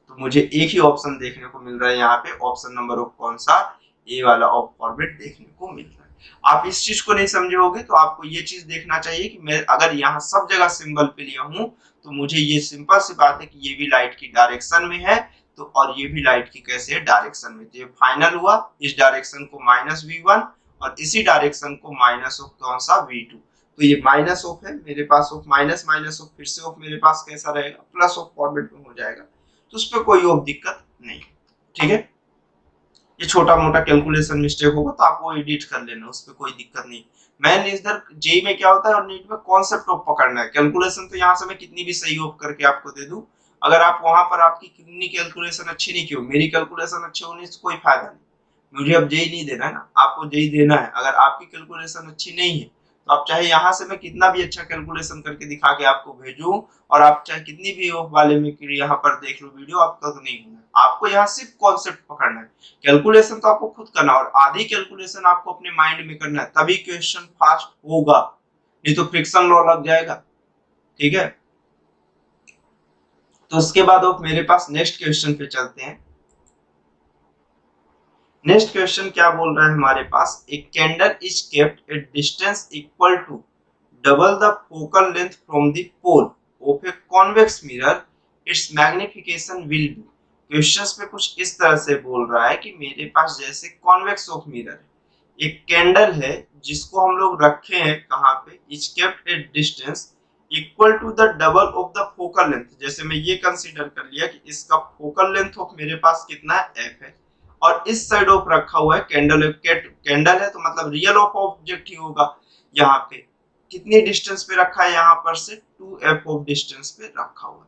तो मुझे एक ही ऑप्शन देखने को मिल रहा है यहाँ पे, ऑप्शन नंबर ऑफ कौन सा, ए वाला ऑफ फॉर्मेट देखने को मिल रहा है। आप इस चीज को नहीं समझे होगे तो आपको ये चीज देखना चाहिए कि मैं अगर यहाँ सब जगह सिंबल पे लिया हूँ, तो मुझे ये सिंपल सी बात है कि ये भी लाइट की डायरेक्शन में है, तो और ये भी लाइट की कैसे है, डायरेक्शन में। तो ये फाइनल हुआ, इस डायरेक्शन को माइनस v1 और इसी डायरेक्शन को माइनस ऑफ कौन सा, v2। तो ये माइनस ऑफ है मेरे पास, ऑफ माइनस माइनस ऑफ फिर से ऑफ मेरे पास कैसा रहेगा, प्लस ऑफ फॉर्मेट में हो जाएगा, तो उस पर कोई और दिक्कत नहीं, ठीक है। ये छोटा मोटा कैलकुलेशन मिस्टेक होगा तो आप वो एडिट कर लेना, उस पर कोई दिक्कत नहीं। मैन इधर जेई में क्या होता है और नीट में कॉन्सेप्ट ऑफ पकड़ना है, कैलकुलेशन तो यहाँ से मैं कितनी भी सही ऑफ करके आपको दे दूं, अगर आप वहां पर आपकी कितनी कैलकुलेशन अच्छी नहीं की हो, मेरी कैलकुलेशन अच्छी होने से कोई फायदा नहीं। मुझे अब जेई नहीं देना है ना, आपको जेई देना है, अगर आपकी कैलकुलेशन अच्छी नहीं है तो आप चाहे यहाँ से मैं कितना भी अच्छा कैलकुलेशन करके दिखा के आपको भेजूं और आप चाहे कितनी भी वाले में यहाँ पर देख लो वीडियो, आपका तो नहीं होना। आपको यहाँ सिर्फ कॉन्सेप्ट पकड़ना है, कैलकुलेशन तो आपको खुद करना और आधी कैलकुलेशन आपको अपने माइंड में करना है, तभी क्वेश्चन फास्ट होगा, नहीं तो फ्रिक्शन लॉ लग जाएगा। ठीक है, तो उसके बाद अब मेरे पास नेक्स्ट क्वेश्चन पे चलते हैं। नेक्स्ट क्वेश्चन क्या बोल रहा है हमारे पास, a candle is kept at distance equal to double the focal length from the pole of a convex mirror, its magnification will be. Questions पे कुछ इस तरह से बोल रहा है कि मेरे पास जैसे कॉन्वेक्स ऑफ मिरर है, एक कैंडल है जिसको हम लोग रखे हैं कहाँ पे, is kept at distance equal to the double of the focal length. जैसे मैं ये कंसीडर कर लिया कि इसका फोकल लेंथ ऑफ मेरे पास कितना है, एफ है, और इस साइड ऑफ रखा हुआ है कैंडल, कैंडल है तो मतलब रियल ऑफ ऑब्जेक्ट ही होगा। यहाँ पे कितनी डिस्टेंस पे रखा है, यहाँ पर से 2f ऑफ डिस्टेंस पे रखा हुआ है।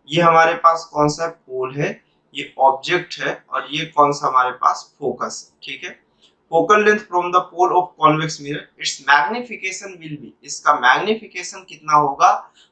ये हमारे पास कौन सा पोल है, ये ऑब्जेक्ट है, और ये कौन सा हमारे पास फोकस है। ठीक है, focal length from the pole of convex mirror, its magnification will be, इसका मैग्निफिकेशन कितना होगा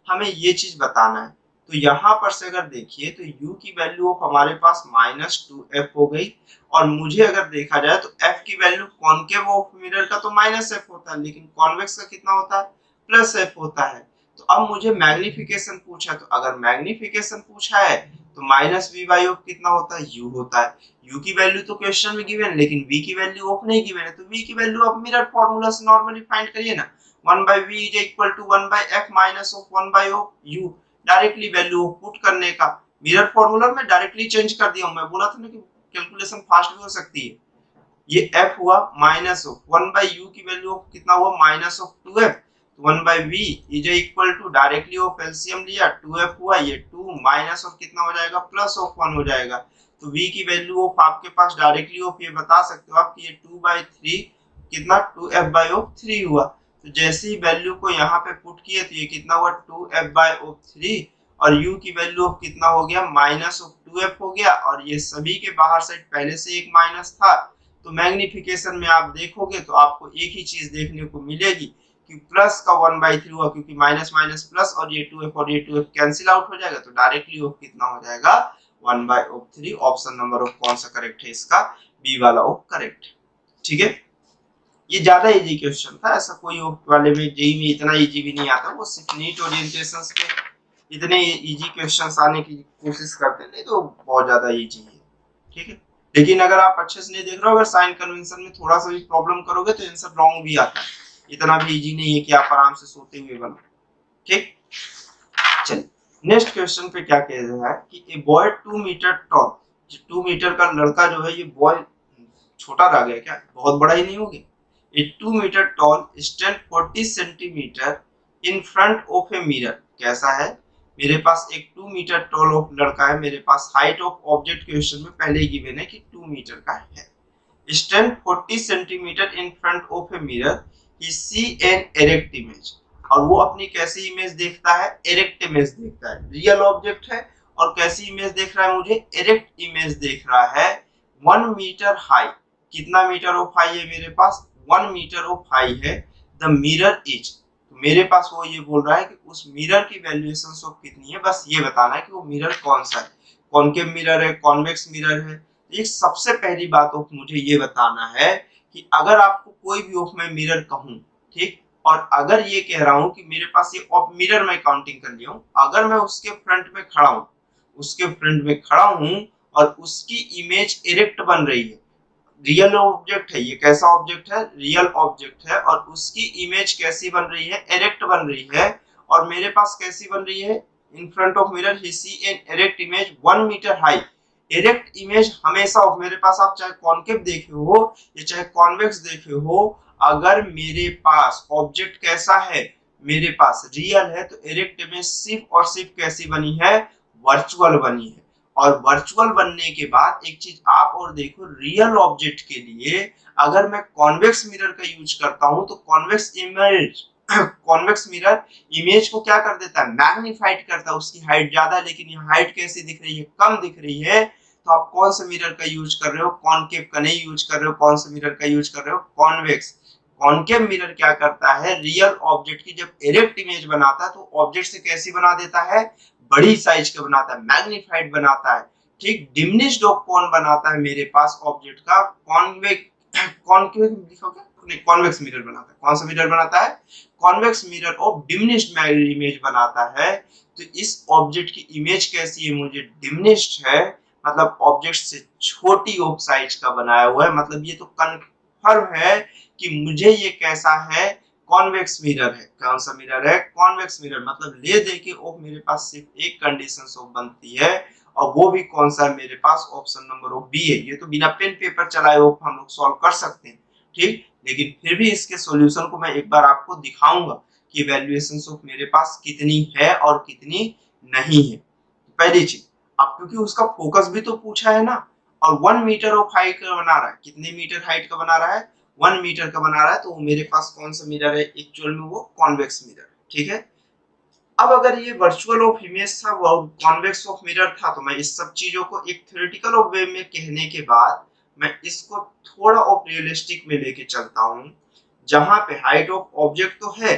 हमें ये चीज बताना है। तो यहाँ पर से अगर देखिए तो u की वैल्यू ऑफ हमारे पास -2f हो गई, और मुझे अगर देखा जाए तो f की वैल्यू कॉनकेव ऑफ मिरर का तो -f होता है, लेकिन कॉन्वेक्स का कितना होता है, +f होता है। तो अब मुझे मैग्निफिकेशन पूछा है, तो अगर मैग्निफिकेशन पूछा है तो -v/, ऑफ कितना होता है, u होता है। u की वैल्यू तो क्वेश्चन में गिवन है, लेकिन v की वैल्यू ऑफ नहीं गिवन है, तो v की वैल्यू आप मिरर फार्मूला से नॉर्मली फाइंड करिए ना, 1/v is equal to 1/f minus of 1/u, directly value put करने का। मिरर फार्मूला में डायरेक्टली चेंज कर दिया हूं, मैं बोला था ना कि कैलकुलेशन फास्ट भी हो सकती है। ये f हुआ माइनस ऑफ 1/u की वैल्यू ऑफ कितना हुआ, -2f, 1/v is equal to directly of LCM लिया 2f हुआ, ये 2 माइनस ऑफ कितना हो जाएगा, +1 हो जाएगा। तो v की वैल्यू ऑफ आपके पास डायरेक्टली ऑफ ये बता सकते हो आप कि ये 2/3 कितना 2f/3 हुआ। तो जैसे ही वैल्यू को यहाँ पे पुट किए तो ये कितना हुआ 2f/3, और u की वैल्यू ऑफ कितना हो गया -2f हो गया, और ये सभी के बाहर साइड पहले से एक माइनस था। तो मैग्निफिकेशन में आप देखोगे तो आपको एक ही चीज देखने को मिलेगी कि प्लस का 1/3 हुआ, क्योंकि माइनस माइनस प्लस, और ये 2f और ये 2f कैंसिल आउट हो जाएगा, तो डायरेक्टली ऑफ कितना हो जाएगा 1/3। ऑप्शन नंबर ऑफ कौन सा करेक्ट है इसका, बी वाला ऑफ करेक्ट। ठीक है, ये ज्यादा इजी क्वेश्चन था, ऐसा कोई वाले में जेईई में इतना इजी भी नहीं आता, वो सिर्फ नीट ओरिएंटेशंस के इतने इजी क्वेश्चंस आने की कोशिश करते हैं, नहीं तो बहुत ज्यादा इजी है। ठीक है, लेकिन अगर आप अच्छे से नहीं देख रहे हो, अगर साइन कन्वेंशन में थोड़ा सा भी प्रॉब्लम करोगे तो आंसर रॉन्ग भी आता है, इतना भी इजी नहीं है कि आप आराम से सोते हुए बनो। ठीक, चलिए नेक्स्ट क्वेश्चन पे क्या कह रहा है कि a boy 2 meter tall, 2 meter का लड़का जो है, ये बॉय छोटा रह गया क्या, बहुत बड़ा ही नहीं हो गया। A 2 meter tall stand 40 centimeter in front of a mirror, कैसा है, मेरे पास एक 2 मीटर टॉल ऑफ लड़का है, मेरे पास हाइट ऑफ ऑब्जेक्ट क्वेश्चन में पहले ही गिवन है कि 2 मीटर का है, stand 40 centimeter in front of a mirror, he see an erect image, और वो अपनी कैसी इमेज देखता है, इरेक्ट इमेज देखता है। रियल ऑब्जेक्ट है और कैसी इमेज देख रहा है, मुझे इरेक्ट इमेज देख रहा है, 1 मीटर हाई, कितना मीटर ऑफ हाई है मेरे पास, 1 मीटर ऑफ हाई है, द मिरर इज, मेरे पास वो ये बोल रहा है कि उस मिरर की वैल्यूएशन ऑफ कितनी है, बस ये बताना है कि वो मिरर कौन सा है, कॉनकेव मिरर है, कॉन्वेक्स मिरर है। एक सबसे पहली बात ऑफ मुझे ये बताना है कि अगर आपको कोई भी ऑफ मैं मिरर कहूं, ठीक, और अगर ये कह रहा हूं कि मेरे पास ये ऑफ मिरर मैं काउंटिंग कर लिया हूं, अगर मैं उसके फ्रंट में खड़ा हूं, उसके फ्रंट में खड़ा हूं और उसकी इमेज इरेक्ट बन रही है, रियल ऑब्जेक्ट है, ये कैसा ऑब्जेक्ट है, रियल ऑब्जेक्ट है, और उसकी इमेज कैसी बन रही है, इरेक्ट बन रही है, और मेरे पास कैसी बन रही है, in front of mirror he see an erect image 1 meter high. Erect image हमेशा ऑफ मेरे पास, आप चाहे कॉनकेव देखे हो या चाहे कॉन्वेक्स देखे हो, अगर मेरे पास ऑब्जेक्ट कैसा है, मेरे पास रियल है, तो इरेक्ट इमेज सिर्फ और सिर्फ कैसी बनी है, वर्चुअल बनी है। और वर्चुअल बनने के बाद एक चीज आप और देखो, रियल ऑब्जेक्ट के लिए अगर मैं कॉन्वेक्स मिरर का यूज करता हूं तो कॉन्वेक्स मिरर इमेज को क्या कर देता है, मैग्नीफाइड करता है, उसकी हाइट ज्यादा, लेकिन ये हाइट कैसी दिख रही है, कम दिख रही है। तो आप कौन से मिरर का यूज कर रहे हो, कॉनकेव का नहीं यूज कर रहे हो, कौन से मिरर का यूज कर रहे हो, कॉन्वेक्स। कॉनकेव मिरर क्या करता है, रियल ऑब्जेक्ट की जब इरेक्ट इमेज बनाता है तो ऑब्जेक्ट से कैसी बना देता है, बड़ी साइज का बनाता है, मैग्नीफाइड बनाता है। ठीक, डिमिनिश्ड ऑफ कौन बनाता है मेरे पास ऑब्जेक्ट का, कॉनकेव लिखोगे नहीं, कॉन्वेक्स मिरर बनाता है। कौन सा मिरर बनाता है, convex mirror of diminished image बनाता है। तो इस ऑब्जेक्ट की इमेज कैसी है, मुझे डिमिनिश्ड है, मतलब ऑब्जेक्ट से छोटी ऑफ साइज का बनाया हुआ है, मतलब ये तो कंफर्म है कि मुझे ये कैसा है, कॉन्वेक्स मिरर है। कौन सा मिरर है, कॉन्वेक्स मिरर। मतलब ले दे के ऑफ मेरे पास सिर्फ एक कंडीशन से बनती है, और वो भी कौन सा मेरे पास, ऑप्शन नंबर ऑफ बी है। ये तो बिना पेन पेपर चलाए ऑफ हम लोग सॉल्व कर सकते हैं, ठीक, लेकिन फिर भी इसके सॉल्यूशन को मैं एक बार आपको दिखाऊंगा कि वैल्यूएशन ऑफ मेरे पास कितनी है और कितनी नहीं है। पहली चीज, अब क्योंकि उसका फोकस भी तो पूछा है ना, और 1 मीटर ऑफ हाइट का बना रहा है, कितने मीटर हाइट का बना रहा है, 1 मीटर का बना रहा है, तो मेरे पास कौन सा मिरर है, एक्चुअल में वो कॉन्वेक्स मिरर है, ठीक है। अब अगर ये वर्चुअल ऑफ इमेज था, वो कॉन्वेक्स ऑफ मिरर था, तो मैं इस सब चीजों को एक थ्योरेटिकल ऑफ वे में कहने के बाद मैं इसको थोड़ा ऑफ रियलिस्टिक में लेके चलता हूँ, जहां पे हाइट ऑफ ऑब्जेक्ट तो है।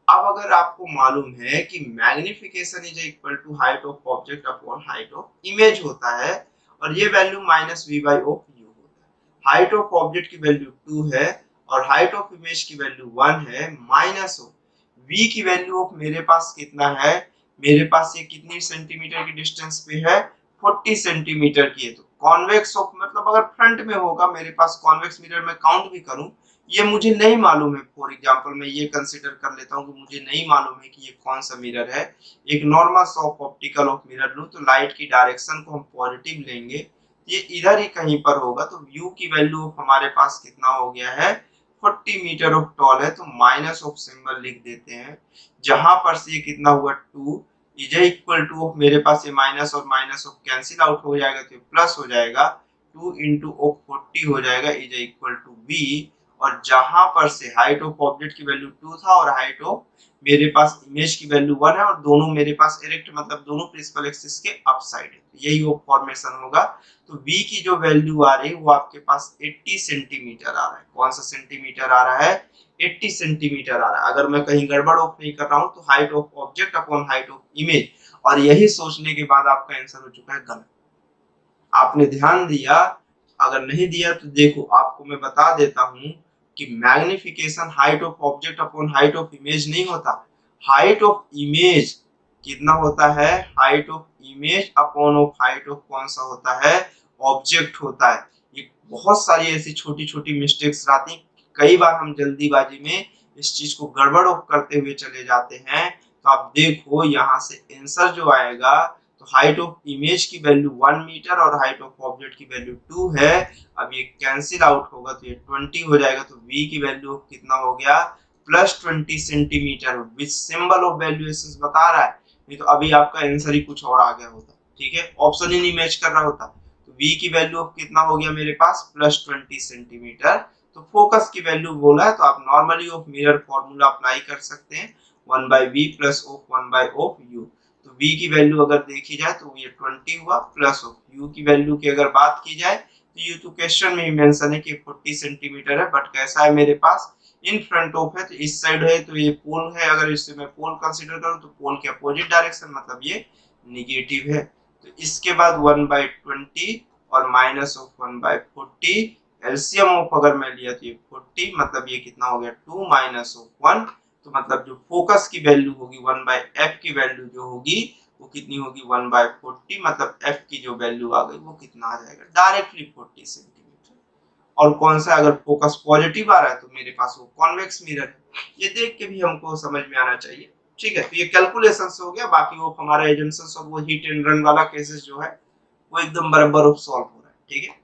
अब अगर आपको मालूम है कि magnification is equal to height of object upon height of image होता है, और ये value minus v by of u होता है। हाइट ऑफ ऑब्जेक्ट की वैल्यू 2 है और हाइट ऑफ इमेज की वैल्यू 1 है, माइनस ऑफ v की वैल्यू ऑफ मेरे पास कितना है, मेरे पास ये कितनी सेंटीमीटर की डिस्टेंस पे है, 40 सेंटीमीटर की है। तो कॉन्वेक्स ऑफ मतलब अगर फ्रंट में होगा मेरे पास कॉन्वेक्स मिरर में काउंट भी करूं, ये मुझे नहीं मालूम है। फॉर एग्जांपल मैं ये कंसीडर कर लेता हूं कि मुझे नहीं मालूम है कि ये कौन सा मिरर है, एक normal soft optical of mirror लूं, तो लाइट की डायरेक्शन को हम पॉजिटिव लेंगे, ये इधर ही कहीं पर होगा, तो व्यू की वैल्यू हमारे पास कितना हो गया है, 40 मीटर ऑफ टॉल है, तो माइनस ऑफ सिंबल लिख देते हैं। जहां पर से ये कितना हुआ 2, इज इक्वल टू ऑफ मेरे पास ये माइनस और माइनस ऑफ कैंसिल आउट हो जाएगा, तो प्लस हो जाएगा, 2 इंटू ऑफ 40 हो जाएगा, इज इक्वल टू बी। और जहां पर से हाइट ऑफ ऑब्जेक्ट की वैल्यू 2 था और हाइट ऑफ मेरे पास इमेज की वैल्यू 1 है, और दोनों मेरे पास इरेक्ट मतलब दोनों प्रिंसिपल एक्सिस के अपसाइड है, तो यही वो फॉर्मेशन होगा। तो v की जो वैल्यू आ रही है वो आपके पास 80 सेंटीमीटर आ रहा है। कौन सा सेंटीमीटर आ रहा है, 80 सेंटीमीटर आ रहा है। अगर मैं कहीं गड़बड़ ऑफ नहीं कर रहा हूं तो height of object upon height of image, और यही सोचने के बाद आपका आंसर हो चुका है गलत। आपने ध्यान दिया, अगर नहीं दिया तो देखो आपको मैं बता देता हूं कि magnification height of object upon height of image नहीं होता, हाइट ऑफ इमेज कितना होता है, height of image upon of height of कौन सा होता है, ऑब्जेक्ट होता है। ये बहुत सारी ऐसी छोटी छोटी मिस्टेक्स आती, कई बार हम जल्दीबाजी में इस चीज को गड़बड़ करते हुए चले जाते हैं। तो आप देखो यहाँ से आंसर जो आएगा, तो हाइट ऑफ इमेज की वैल्यू 1 मीटर और हाइट ऑफ ऑब्जेक्ट की वैल्यू 2 है। अब ये कैंसिल आउट होगा तो ये 20 हो जाएगा, तो v की वैल्यू कितना हो गया, plus 20 centimetre, which symbol of valuation बता रहा है, नहीं तो अभी आपका आंसर ही कुछ और आ गया होता, ठीक है, ऑप्शन ही नहीं मैच कर रहा होता। तो v की वैल्यू कितना हो गया मेरे पास, प्लस 20 सेंटीमीटर। तो फोकस की वैल्यू बोला है तो आप normally of mirror formula apply कर सकते हैं, 1 by v plus of 1 by of u. तो v की वैल्यू अगर देखी जाए तो ये 20 हुआ, प्लस ऑफ u की वैल्यू की अगर बात की जाए तो ये तो क्वेश्चन में ही मेंशन है कि 40 सेंटीमीटर है, बट कैसा है मेरे पास, इन फ्रंट ऑफ है, तो इस साइड है, तो ये पोल है, अगर इससे मैं पोल कंसीडर करूं तो पोल के अपोजिट डायरेक्शन मतलब ये नेगेटिव है। तो इसके बाद 1/20 और माइनस ऑफ 1/40, एलसीएम ऑफ अगर मैं लिया तो ये 40, मतलब ये कितना हो गया 2 माइनस ऑफ 1, तो मतलब जो फोकस की वैल्यू होगी 1/f की वैल्यू जो होगी वो कितनी होगी 1/40, मतलब f की जो वैल्यू आ गई वो कितना आ जाएगा, डायरेक्टली 40 सेंटीमीटर। और कौन सा अगर फोकस पॉजिटिव आ रहा है तो मेरे पास वो कॉन्वेक्स मिरर है। ये देख के भी हमको समझ में आना चाहिए, ठीक है। तो ये कैलकुलेशन से हो गया, बाकी वो हमारा एजम्पशंस और वो हिट एंड रन वाला केसेस जो है वो एकदम बराबर ऑफ सॉल्व हो रहा है, ठीक है।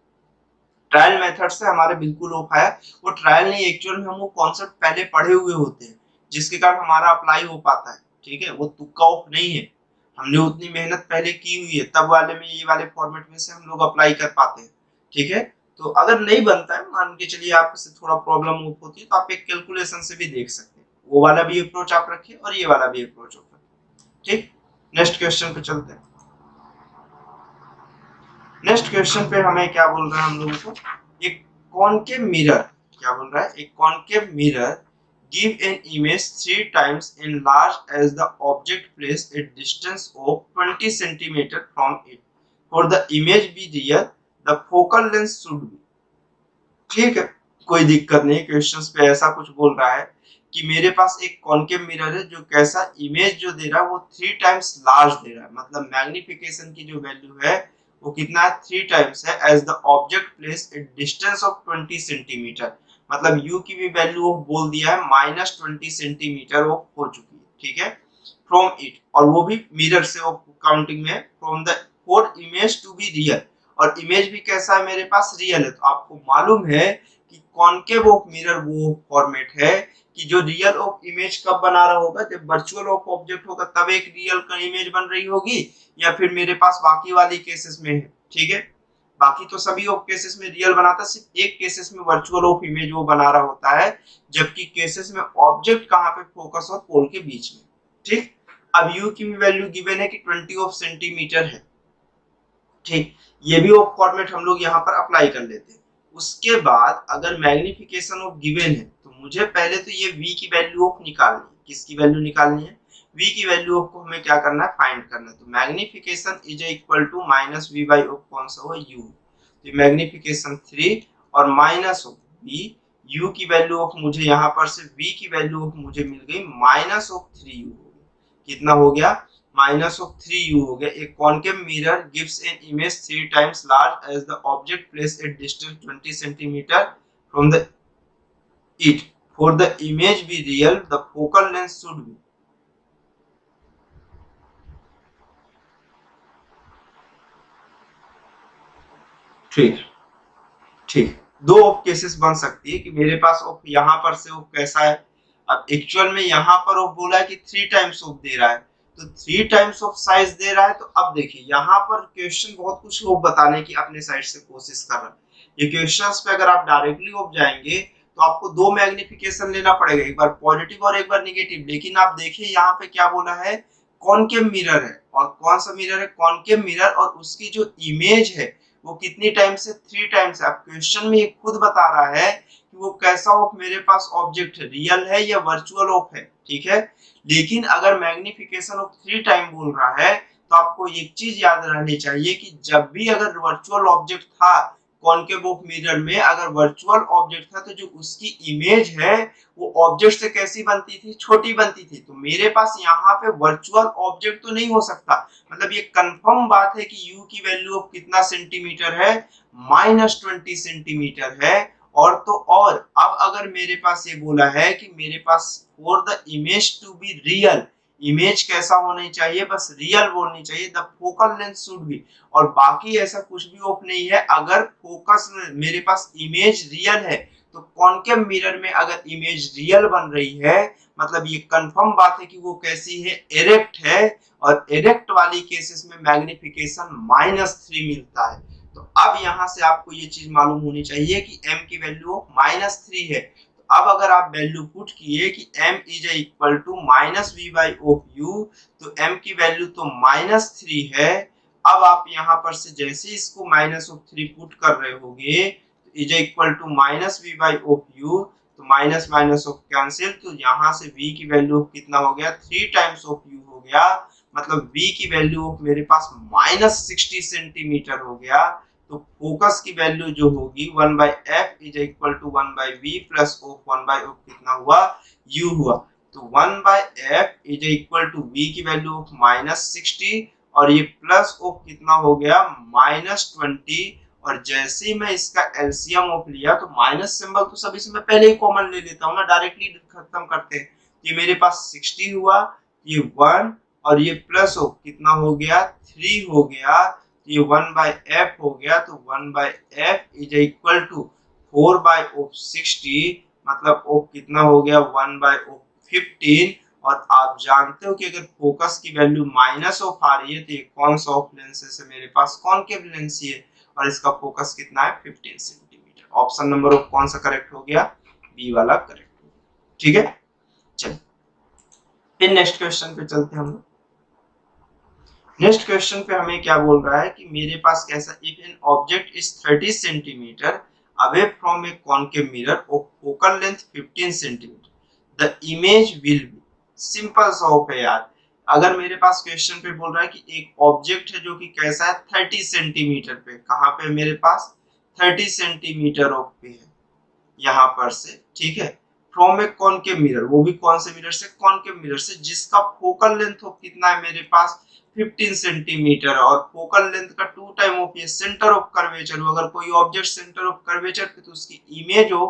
ट्रायल मेथड से हमारे बिल्कुल ऑफ आया, वो ट्रायल नहीं, एक्चुअल में हम वो कॉन्सेप्ट पहले पढ़े हुए होते हैं जिसके कारण हमारा अप्लाई हो पाता है, ठीक है, वो तुक्का ऑफ नहीं है। हमने उतनी मेहनत पहले की हुई है, तब वाले में ये वाले फॉर्मेट में से हम लोग अप्लाई कर पाते हैं, ठीक है। तो अगर नहीं बनता है, मान के चलिए आपसे थोड़ा प्रॉब्लम होती है, तो आप एक कैलकुलेशन से भी देख सकते हैं, वो वाला भी अप्रोच आप रखिए और ये वाला भी अप्रोच आप रखिए, ठीक। नेक्स्ट क्वेश्चन पे चलते हैं। नेक्स्ट क्वेश्चन पे हमें क्या बोल रहे हैं हम लोगों को, एक कॉनकेव मिरर क्या बोल रहा है, a concave mirror give an image 3 times enlarged as the object placed at distance of 20 centimeter from it. For the image be real, the focal length should be, ठीक है, कोई दिक्कत नहीं। क्वेश्चंस पे ऐसा कुछ बोल रहा है कि मेरे पास एक कॉन्केव मिरर है जो कैसा इमेज जो दे रहा है वो 3 टाइम्स लार्ज दे रहा है, मतलब मैग्निफिकेशन की जो वैल्यू है वो कितना है, 3 टाइम्स है, as the object place at distance of 20 centimeter, मतलब u की भी वैल्यू वो बोल दिया है -20 सेंटीमीटर वो हो चुकी है, ठीक है, फ्रॉम इट, और वो भी मिरर से वो काउंटिंग में, from the for image to be real, और इमेज भी कैसा है मेरे पास, रियल है। तो आपको मालूम है कि कॉन्केव ऑफ मिरर वो फॉर्मेट है कि जो रियल ऑफ इमेज कब बना रहा होगा, जब वर्चुअल ऑफ ऑब्जेक्ट होगा तब एक रियल का इमेज बन रही होगी, या फिर मेरे पास बाकी वाली केसेस में है, ठीक है, बाकी तो सभी ऑफ केसेस में रियल बनाता, सिर्फ एक केसेस में वर्चुअल ऑफ इमेज वो बना रहा होता है, जबकि केसेस में ऑब्जेक्ट कहां पे फोकस और पोल के बीच में, ठीक। अब u की भी वैल्यू गिवन है कि 20 ऑफ सेंटीमीटर है, ठीक, ये भी ऑफ फॉर्मेट हम लोग यहाँ पर अप्लाई कर लेते हैं। उसके बाद अगर मैग्निफिकेशन ऑफ गिवन है तो मुझे पहले तो ये v की वैल्यू ऑफ निकालनी है, किसकी वैल्यू निकालनी है, v की वैल्यू ऑफ को हमें क्या करना है, फाइंड करना है। तो magnification is equal to minus v by of कौन सा हो, u, तो मैग्निफिकेशन 3 और माइनस ऑफ v, u की वैल्यू ऑफ मुझे यहाँ पर से v की वैल्यू ऑफ मुझे मिल गई माइनस ऑफ 3u, कितना हो गया, minus of 3u हो गया। A concave mirror gives an image 3 times large as the object placed at distance 20 centimeter from the it. For the image be real, the focal length should be, ठीक, ठीक, दो of cases बन सकती है कि मेरे पास ऑफ यहाँ पर से ऑफ कैसा है, अब एक्चुअल में यहाँ पर ऑफ बोला है कि 3 टाइम्स ऑफ दे रहा है, तो 3 टाइम्स ऑफ साइज दे रहा है। तो अब देखिए यहाँ पर क्वेश्चन बहुत कुछ वो बताने की अपने साइड से कोशिश कर रहा है। ये क्वेश्चंस पे अगर आप डायरेक्टली ऑफ जाएंगे तो आपको दो मैग्निफिकेशन लेना पड़ेगा, एक बार पॉजिटिव और एक बार नेगेटिव, लेकिन आप देखिए यहाँ पे क्या बोला है, कॉनकेव मिरर है, और कौन सा मिरर है, कॉनकेव मिरर, और उसकी जो इमेज है वो कितनी टाइम्स है, 3 टाइम्स है। अब क्वेश्चन में ये खुद बता रहा है कि वो कैसा ऑफ मेरे पास ऑब्जेक्ट है, रियल है या वर्चुअल ऑफ है, ठीक है, लेकिन अगर मैग्निफिकेशन ऑफ 3 टाइम बोल रहा है तो आपको एक चीज याद रहनी चाहिए कि जब भी अगर वर्चुअल ऑब्जेक्ट था कॉनकेव ऑफ मिरर में, अगर वर्चुअल ऑब्जेक्ट था तो जो उसकी इमेज है वो ऑब्जेक्ट से कैसी बनती थी, छोटी बनती थी। तो मेरे पास यहाँ पे वर्चुअल ऑब्जेक्ट तो नहीं हो सकता, मतलब ये कंफर्म बात है कि u की वैल्यू ऑफ कितना सेंटीमीटर है, -20 सेंटीमीटर है। और तो और अब अगर मेरे पास ये बोला है कि मेरे पास for the image to be real, image कैसा होनी चाहिए, बस रियल बोलनी चाहिए, the focal length should be, और बाकी ऐसा कुछ भी ऑफ नहीं है। अगर फोकस मेरे पास इमेज रियल है तो कॉनकेव मिरर में अगर इमेज रियल बन रही है, मतलब ये कंफर्म बात है कि वो कैसी है, इरेक्ट है, और इरेक्ट वाली केसेस में मैग्निफिकेशन -3 मिलता है। तो अब यहाँ से आपको ये चीज मालूम होनी चाहिए कि m की वैल्यू -3 है। तो अब अगर आप वैल्यू पुट किए कि m is equal to -v by of u, तो m की वैल्यू तो -3 है। अब आप यहाँ पर से जैसे इसको -3 पुट कर रहे होगे, is equal to -v by of u, तो माइनस माइनस ऑफ कैंसिल, तो यहाँ से v की वैल्यू कितना हो गया, 3 टाइम्स ऑफ u हो गया, मतलब v की वैल्यू मेरे पास -60 सेंटीमीटर हो गया। तो फोकस की वैल्यू जो होगी 1 by f is equal to 1 by v plus of 1 by of कितना हुआ, u हुआ। तो 1 by f is equal to v की वैल्यू ऑफ -60 और ये प्लस ऑफ कितना हो गया, -20, और जैसे ही मैं इसका एलसीएम ऑफ लिया तो माइनस सिंबल तो सभी से मैं पहले ही कॉमन ले लेता हूँ ना, डायरेक्टली खत्म करते हैं। ये मेरे पास 60 हुआ, ये 1 और ये प्लस ऑफ कितना हो गया, 3 हो गया, ये 1 बाई एफ हो गया। तो 1 by f is equal to 4 by of 60, मतलब ऑफ कितना हो गया, 1 बाई ऑफ 15। और आप जानते हो कि अगर फोकस की वैल्यू माइनस ऑफ आ रही है तो ये कौन सा ऑफ लेंस है, मेरे पास कॉनकेव लेंस ही है, और इसका फोकस कितना है, 15 सेंटीमीटर। ऑप्शन नंबर ऑफ कौन सा करेक्ट हो गया, बी वाला करेक्ट हो गया, ठीक है। चलिए फिर नेक्स्ट क्वेश्चन पे चलते हैं हम लोग। नेक्स्ट क्वेश्चन पे हमें क्या बोल रहा है कि मेरे पास कैसा, if N object is 30 centimetre away from A concave mirror of focal length 15 centimetre the image will be. Simple solve है यार। अगर मेरे पास क्वेश्चन पे बोल रहा है कि एक ऑब्जेक्ट है जो कि कैसा है 30 सेंटीमीटर पे, कहां पे मेरे पास 30 सेंटीमीटर ऑफ पे है यहां पर से, ठीक है, फ्रॉम ए कॉनकेव मिरर, वो भी कौन से मिरर से, कॉनकेव मिरर से, जिसका फोकल लेंथ ऑफ कितना है मेरे पास 15 सेंटीमीटर, और फोकल लेंथ का 2 टाइम ऑफ ये सेंटर ऑफ कर्वेचर। अगर कोई ऑब्जेक्ट सेंटर ऑफ कर्वेचर पे तो उसकी इमेज हो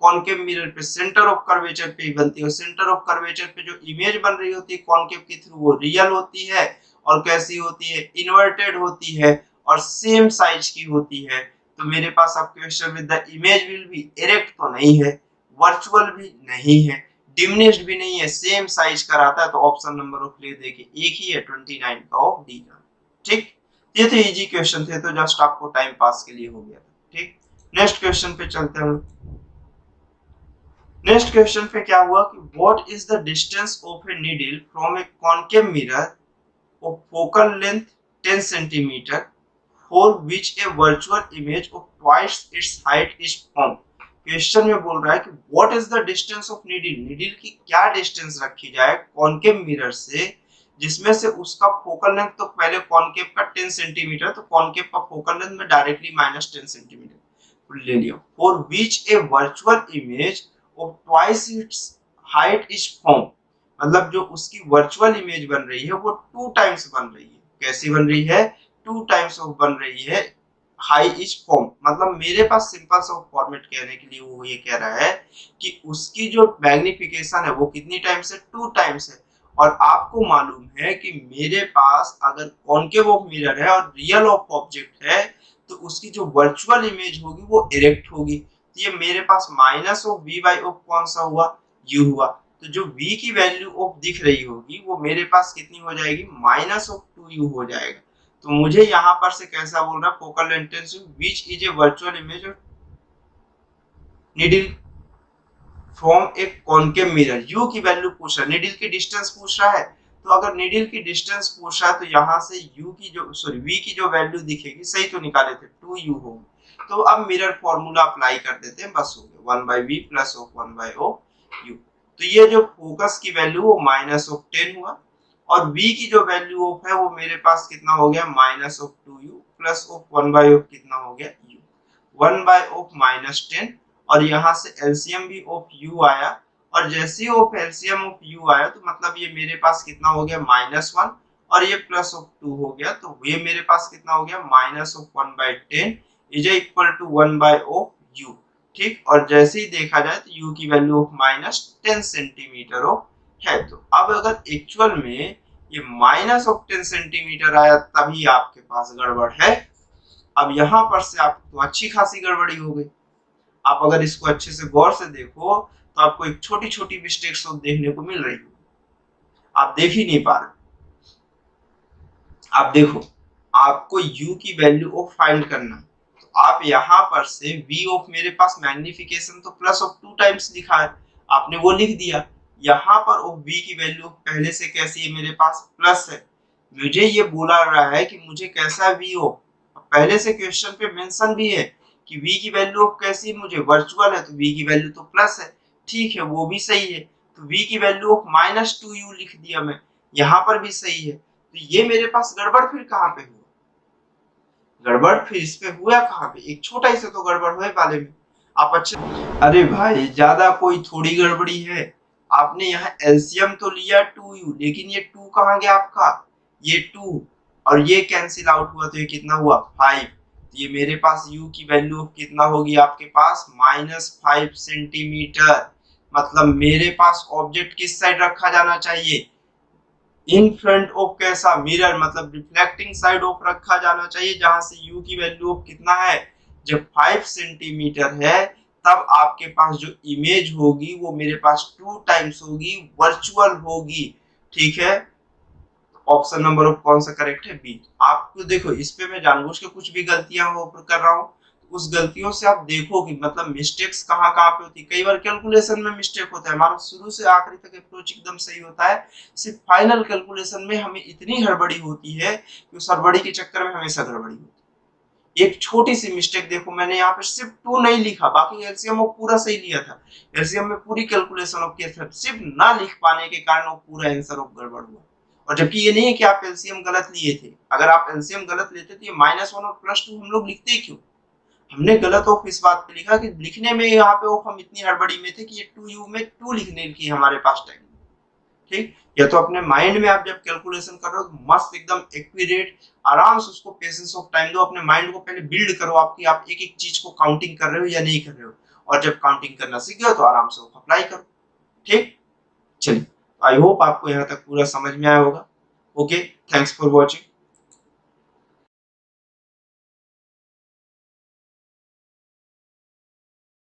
कॉनकेव मिरर पे सेंटर ऑफ कर्वेचर पे ही बनती है। सेंटर ऑफ कर्वेचर पे जो इमेज बन रही होती है कॉनकेव के थ्रू वो रियल होती है, और कैसी होती है, इन्वर्टेड होती है, और सेम साइज की होती है। तो मेरे पास अब क्वेश्चन में the image will be erect तो नहीं है, वर्चुअल भी नहीं है, डिमिनिश्ड भी नहीं है, सेम साइज का रहता है। तो ऑप्शन नंबर ऑफ ले देखिए एक ही है 29 का ऑफ डी का। ठीक, ये तो इजी क्वेश्चन थे, तो जस्ट आपको टाइम पास के लिए हो गया था। ठीक, नेक्स्ट क्वेश्चन पे चलते हैं। नेक्स्ट क्वेश्चन पे क्या हुआ कि what is the distance of a needle from A concave mirror of focal length 10 centimeter for which a virtual image of twice its height is formed। Question में बोल रहा है कि what is the distance of needle, needle की क्या distance रखी जाए concave mirror से, जिसमें से उसका फोकल लेंथ, तो पहले कॉनकेव का 10 सेंटीमीटर, तो कॉनकेव का फोकल लेंथ में डायरेक्टली -10 सेंटीमीटर ले लिया, for which A virtual image of twice its height is form, मतलब जो उसकी वर्चुअल इमेज बन रही है वो 2 टाइम्स बन रही है। कैसी बन रही है, 2 टाइम्स ऑफ बन रही है, हाई इज फॉर्म। मतलब मेरे पास सिंपल सा फॉर्मेट कहने के लिए वो ये कह रहा है कि उसकी जो मैग्निफिकेशन है वो कितनी टाइम्स है, 2 टाइम्स है। और आपको मालूम है कि मेरे पास अगर कॉनकेव ऑफ मिरर है और रियल ऑफ ऑब्जेक्ट है तो उसकी जो वर्चुअल इमेज होगी वो इरेक्ट होगी। तो ये मेरे पास minus of v by of कौन सा हुआ, यू हुआ। तो जो v की वैल्यू ऑफ दिख रही होगी वो मेरे पास कितनी हो जाएगी, -2u हो जाएगा। तो मुझे यहाँ पर से कैसा बोल रहा है, focal intensity which is a virtual image of needle from A concave mirror. u की वैल्यू पूछ रहा है, नीडल की डिस्टेंस पूछ रहा है। तो अगर नीडल की डिस्टेंस पूछ रहा है तो यहाँ से u की जो v की जो वैल्यू दिखेगी, सही तो निकाले थे 2u होगी। तो अब मिरर फॉर्मूला अप्लाई कर देते हैं, बस हो गया 1/v plus of 1/o u। तो ये जो फोकस की वैल्यू वो -10 हुआ, और v की जो वैल्यू ऑफ है वो मेरे पास कितना हो गया, -2u प्लस ऑफ 1/ऑफ कितना हो गया u, 1/ऑफ -10। और यहाँ से एलसीएम भी ऑफ u आया, और जैसे ही ऑफ एलसीएम ऑफ u आया तो मतलब ये मेरे पास कितना हो गया, -1, और ये प्लस ऑफ 2 हो गया। तो ये मेरे पास कितना हो गया, -1/10 इज इक्वल टू 1/ऑफ u। ठीक, और जैसे ही देखा जाए तो u की वैल्यू ऑफ -10 सेंटीमीटर ऑफ है। तो अब अगर एक्चुअल में ये -10 सेंटीमीटर आया तभी आपके पास गड़बड़ है। अब यहाँ पर से आपको तो अच्छी खासी गड़बड़ी हो गई। आप अगर इसको अच्छे से गौर से देखो तो आपको एक छोटी छोटी मिस्टेक्स देखने को मिल रही है, आप देख ही नहीं पा रहे। आप देखो, आपको u की वैल्यू ऑफ फाइंड करना है, तो आप यहाँ पर से v ऑफ मेरे पास मैग्निफिकेशन तो प्लस ऑफ 2 टाइम्स लिखा है, आपने वो लिख दिया। यहाँ पर ऑफ v की वैल्यू पहले से कैसी है, मेरे पास प्लस है। मुझे ये बोला रहा है कि मुझे कैसा v हो, पहले से क्वेश्चन पे मेंशन भी है कि v की वैल्यू ऑफ कैसी, मुझे वर्चुअल है तो v की वैल्यू तो प्लस है, ठीक है, वो भी सही है। तो v की वैल्यू ऑफ -2u लिख दिया मैं, यहाँ पर भी सही है। तो ये मेरे पास गड़बड़ फिर कहाँ पे हुआ, गड़बड़ फिर इस पे हुआ कहाँ पे, एक छोटा ही से तो गड़बड़ हुए वाले में। आप अच्छे, अरे भाई ज्यादा कोई थोड़ी गड़बड़ी है। आपने यहाँ एलसीएम तो लिया 2u, लेकिन ये 2 कहाँ गया आपका, ये 2 और ये कैंसिल आउट हुआ तो ये कितना हुआ 5। तो ये मेरे पास u की वैल्यू कितना होगी आपके पास, -5 सेंटीमीटर। मतलब मेरे पास ऑब्जेक्ट किस साइड रखा जाना चाहिए, इन फ्रंट ऑफ कैसा, मिरर, मतलब रिफ्लेक्टिंग साइड ऑफ रखा जाना चाहिए, जहां से u की वैल्यू ऑफ कितना है, जब 5 सेंटीमीटर है तब आपके पास जो इमेज होगी वो मेरे पास 2 टाइम्स होगी, वर्चुअल होगी। ठीक है, ऑप्शन नंबर ऑफ कौन सा करेक्ट है, बी। आपको देखो इस पे मैं जानबूझ के कुछ भी गलतियां कर रहा हूँ, उस गलतियों से आप देखो कि मतलब मिस्टेक्स कहाँ कहाँ पे होती है। कई बार कैलकुलेशन में मिस्टेक होता है, हमारा शुरू से आखिरी तक अप्रोच एकदम सही होता है, सिर्फ फाइनल कैलकुलेशन में हमें इतनी हड़बड़ी होती है कि उस हड़बड़ी के चक्कर में हमेशा गड़बड़ी होती है। एक छोटी सी मिस्टेक देखो, मैंने यहाँ पे सिर्फ 2 नहीं लिखा, बाकी एलसीएम वो पूरा सही लिया था, एलसीएम में पूरी कैलकुलेशन ऑफ किया था, सिर्फ ना लिख पाने के कारण वो पूरा आंसर ऑफ गड़बड़ हुआ। और जबकि ये नहीं है कि आप एलसीएम गलत लिए थे, अगर आप एलसीएम गलत लेते तो ये -1 और +2 हम लोग लिखते ही क्यों? हमने गलत ऑफ इस बात पे लिखा कि लिखने में यहाँ पे ऑफ हम इतनी हड़बड़ी में थे कि ये 2u में 2 लिखने की हमारे पास टाइम, ठीक। या तो अपने माइंड में आप जब कैलकुलेशन कर रहे हो तो मस्त एकदम एक्यूरेट आराम से उसको पेशेंस ऑफ टाइम दो, अपने माइंड को पहले बिल्ड करो आपकी, आप एक एक चीज को काउंटिंग कर रहे हो या नहीं कर रहे हो, और जब काउंटिंग करना सीख गए तो आराम से अप्लाई करो, ठीक। चलिए, आई होप आपको यहाँ तक पूरा समझ में आया होगा। Okay, thanks for watching.